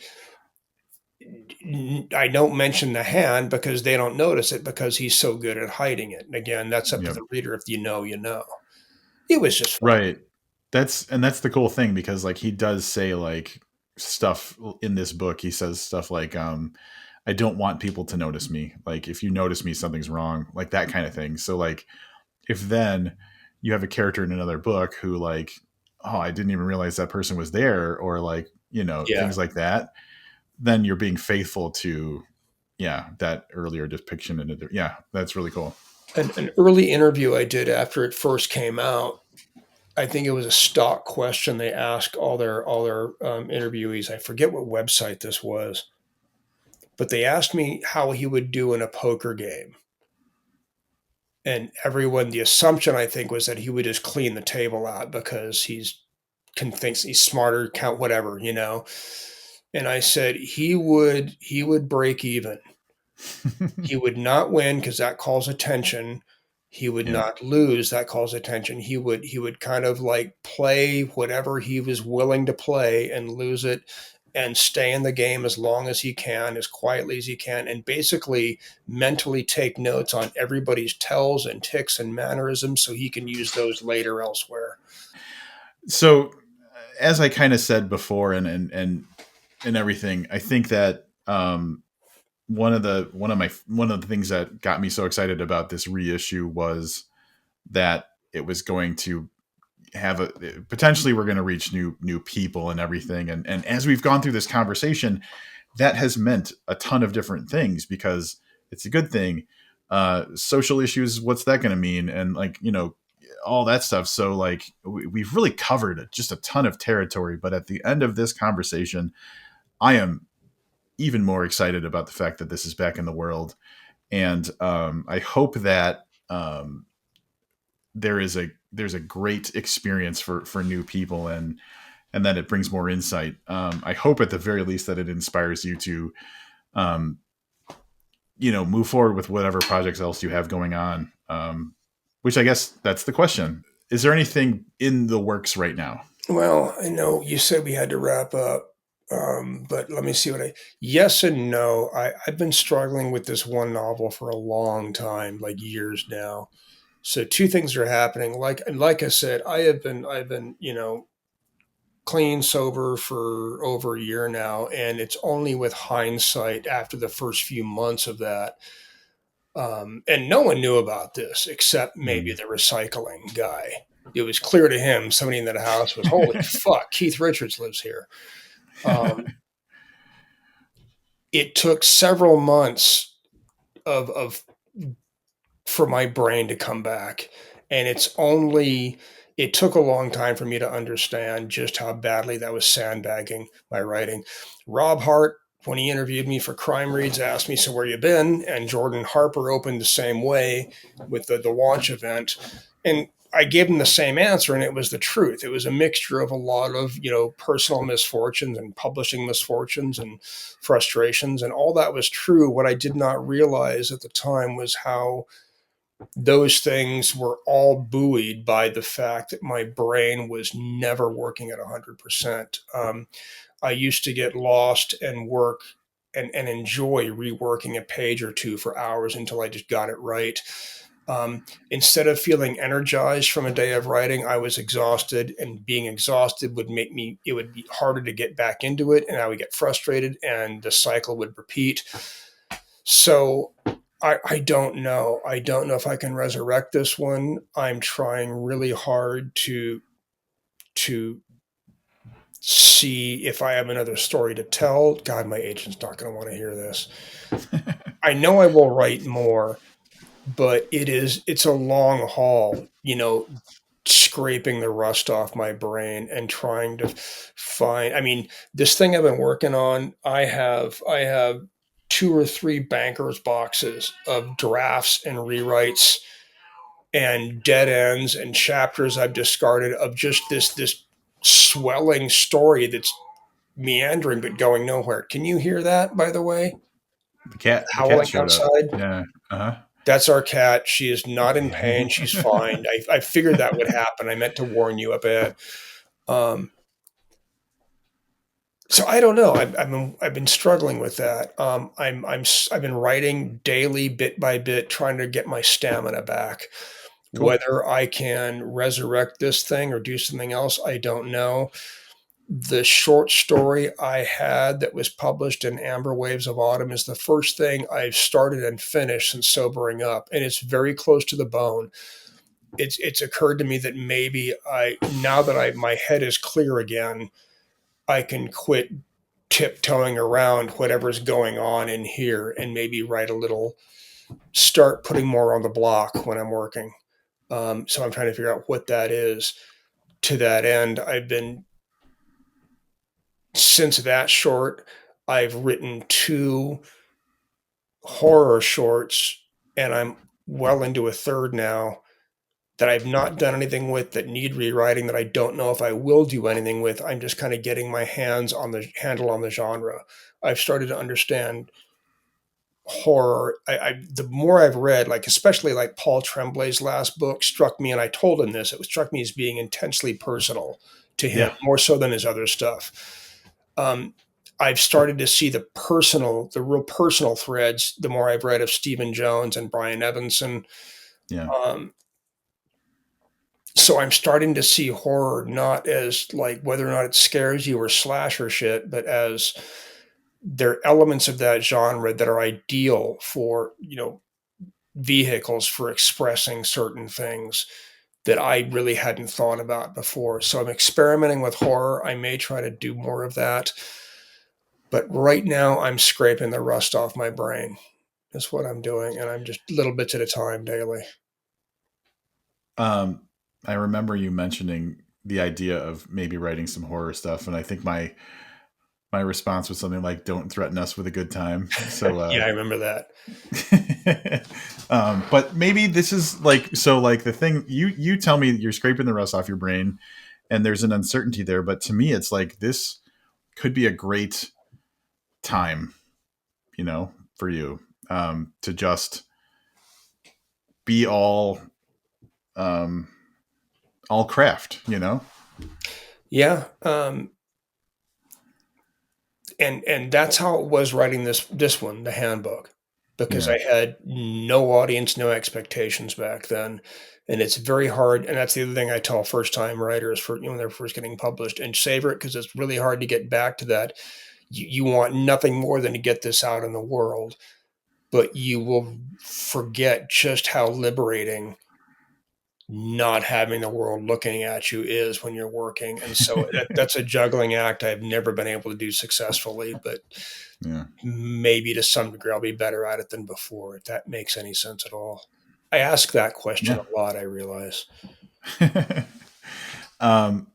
Speaker 1: I don't mention the hand because they don't notice it because he's so good at hiding it. And again, that's up to
Speaker 2: Yep.
Speaker 1: the reader. If you know, you know. It was just fun.
Speaker 2: Right. That's the cool thing, because like he does say like stuff in this book. He says stuff like, I don't want people to notice me. Like if you notice me, something's wrong, like that kind of thing. So like if then you have a character in another book who like, oh, I didn't even realize that person was there, or like,
Speaker 1: Yeah.
Speaker 2: things like that, then you're being faithful to, yeah, that earlier depiction. And yeah, that's really cool.
Speaker 1: An early interview I did after it first came out. I think it was a stock question they asked all their interviewees. I forget what website this was, but they asked me how he would do in a poker game. And everyone, the assumption I think was that he would just clean the table out because thinks he's smarter, count whatever. And I said he would break even. He would not win because that calls attention. He would
Speaker 2: Yeah.
Speaker 1: not lose, that calls attention. He would kind of like play whatever he was willing to play and lose it and stay in the game as long as he can, as quietly as he can, and basically mentally take notes on everybody's tells and ticks and mannerisms so he can use those later elsewhere.
Speaker 2: So as I kind of said before, and everything, I think that one of the things that got me so excited about this reissue was that it was going to have a potentially, we're going to reach new people and everything, and as we've gone through this conversation, that has meant a ton of different things, because it's a good thing. Social issues, what's that going to mean? And like, all that stuff. So like we've really covered just a ton of territory, but at the end of this conversation, I am even more excited about the fact that this is back in the world. And I hope that there's a great experience for new people, and that it brings more insight. I hope at the very least that it inspires you to um, move forward with whatever projects else you have going on. Which I guess that's the question. Is there anything in the works right now?
Speaker 1: Well, I know you said we had to wrap up, but let me see what I. Yes and no. I've been struggling with this one novel for a long time, like years now. So two things are happening. Like I said, I've been clean sober for over a year now, and it's only with hindsight after the first few months of that. And no one knew about this except maybe
Speaker 2: Mm.
Speaker 1: the recycling guy. It was clear to him, somebody in that house was, holy fuck, Keith Richards lives here. Um, it took several months of for my brain to come back. And it took a long time for me to understand just how badly that was sandbagging my writing. Rob Hart, when he interviewed me for Crime Reads, asked me, "So where you been?" And Jordan Harper opened the same way with the launch event. And I gave him the same answer, and it was the truth. It was a mixture of a lot of, personal misfortunes and publishing misfortunes and frustrations, and all that was true. What I did not realize at the time was how those things were all buoyed by the fact that my brain was never working at 100%. I used to get lost and work and enjoy reworking a page or two for hours until I just got it right. Instead of feeling energized from a day of writing, I was exhausted, and being exhausted would make me, it would be harder to get back into it, and I would get frustrated, and the cycle would repeat. So I don't know. I don't know if I can resurrect this one. I'm trying really hard to see if I have another story to tell. God, my agent's not going to want to hear this. I know I will write more, but it's a long haul, scraping the rust off my brain and trying to find. I mean, this thing I've been working on, I have two or three bankers boxes of drafts and rewrites and dead ends and chapters I've discarded of just this swelling story that's meandering but going nowhere. Can you hear that, by the way?
Speaker 2: The cat
Speaker 1: Howling
Speaker 2: showed up.
Speaker 1: outside?
Speaker 2: Yeah. Uh-huh.
Speaker 1: That's our cat. She is not in pain. She's fine. I figured that would happen. I meant to warn you a bit. Um, so I don't know. I've been struggling with that. I've been writing daily, bit by bit, trying to get my stamina back.
Speaker 2: Cool.
Speaker 1: Whether I can resurrect this thing or do something else, I don't know. The short story I had that was published in Amber Waves of Autumn is the first thing I've started and finished since sobering up, and it's very close to the bone. It's occurred to me that maybe now that I my head is clear again, I can quit tiptoeing around whatever's going on in here and maybe start putting more on the block when I'm working. So I'm trying to figure out what that is. To that end, since that short, I've written two horror shorts, and I'm well into a third now that I've not done anything with, that need rewriting, that I don't know if I will do anything with. I'm just kind of getting my hands on the handle on the genre. I've started to understand horror. The more I've read, like especially like Paul Tremblay's last book struck me, and I told him this. It struck me as being intensely personal to him,
Speaker 2: Yeah.
Speaker 1: more so than his other stuff. Um, I've started to see the real personal threads. The more I've read of Stephen Jones and Brian Evanson,
Speaker 2: Yeah.
Speaker 1: um, so I'm starting to see horror not as like whether or not it scares you or slasher shit, but as there are elements of that genre that are ideal for vehicles for expressing certain things that I really hadn't thought about before. So I'm experimenting with horror. I may try to do more of that, but right now I'm scraping the rust off my brain. That's what I'm doing, and I'm just little bits at a time daily.
Speaker 2: Um, I remember you mentioning the idea of maybe writing some horror stuff, and I think my response was something like, "Don't threaten us with a good time." So,
Speaker 1: Yeah, I remember that.
Speaker 2: but maybe this is like so. Like the thing you tell me you're scraping the rust off your brain, and there's an uncertainty there. But to me, it's like this could be a great time, for you to just be um, all craft.
Speaker 1: Yeah. And that's how it was writing this one, the handbook, because
Speaker 2: Yeah.
Speaker 1: I had no audience, no expectations back then. And it's very hard. And that's the other thing I tell first time writers for, when they're first getting published, and savor it, because it's really hard to get back to that. You want nothing more than to get this out in the world, but you will forget just how liberating not having the world looking at you is when you're working. And so that's a juggling act I've never been able to do successfully, but
Speaker 2: Yeah.
Speaker 1: maybe to some degree I'll be better at it than before, if that makes any sense at all. I ask that question
Speaker 2: Yeah.
Speaker 1: a lot, I realize.
Speaker 2: um,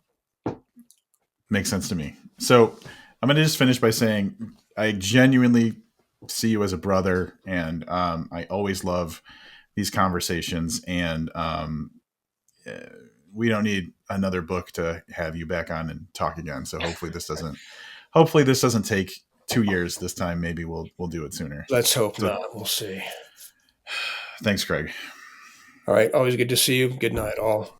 Speaker 2: makes sense to me. So I'm going to just finish by saying I genuinely see you as a brother, and I always love these conversations. And uh, we don't need another book to have you back on and talk again. So hopefully this doesn't take 2 years this time. Maybe we'll do it sooner.
Speaker 1: Let's hope
Speaker 2: So
Speaker 1: not. We'll see.
Speaker 2: thanks, Craig.
Speaker 1: All right. Always good to see you. Good night, all.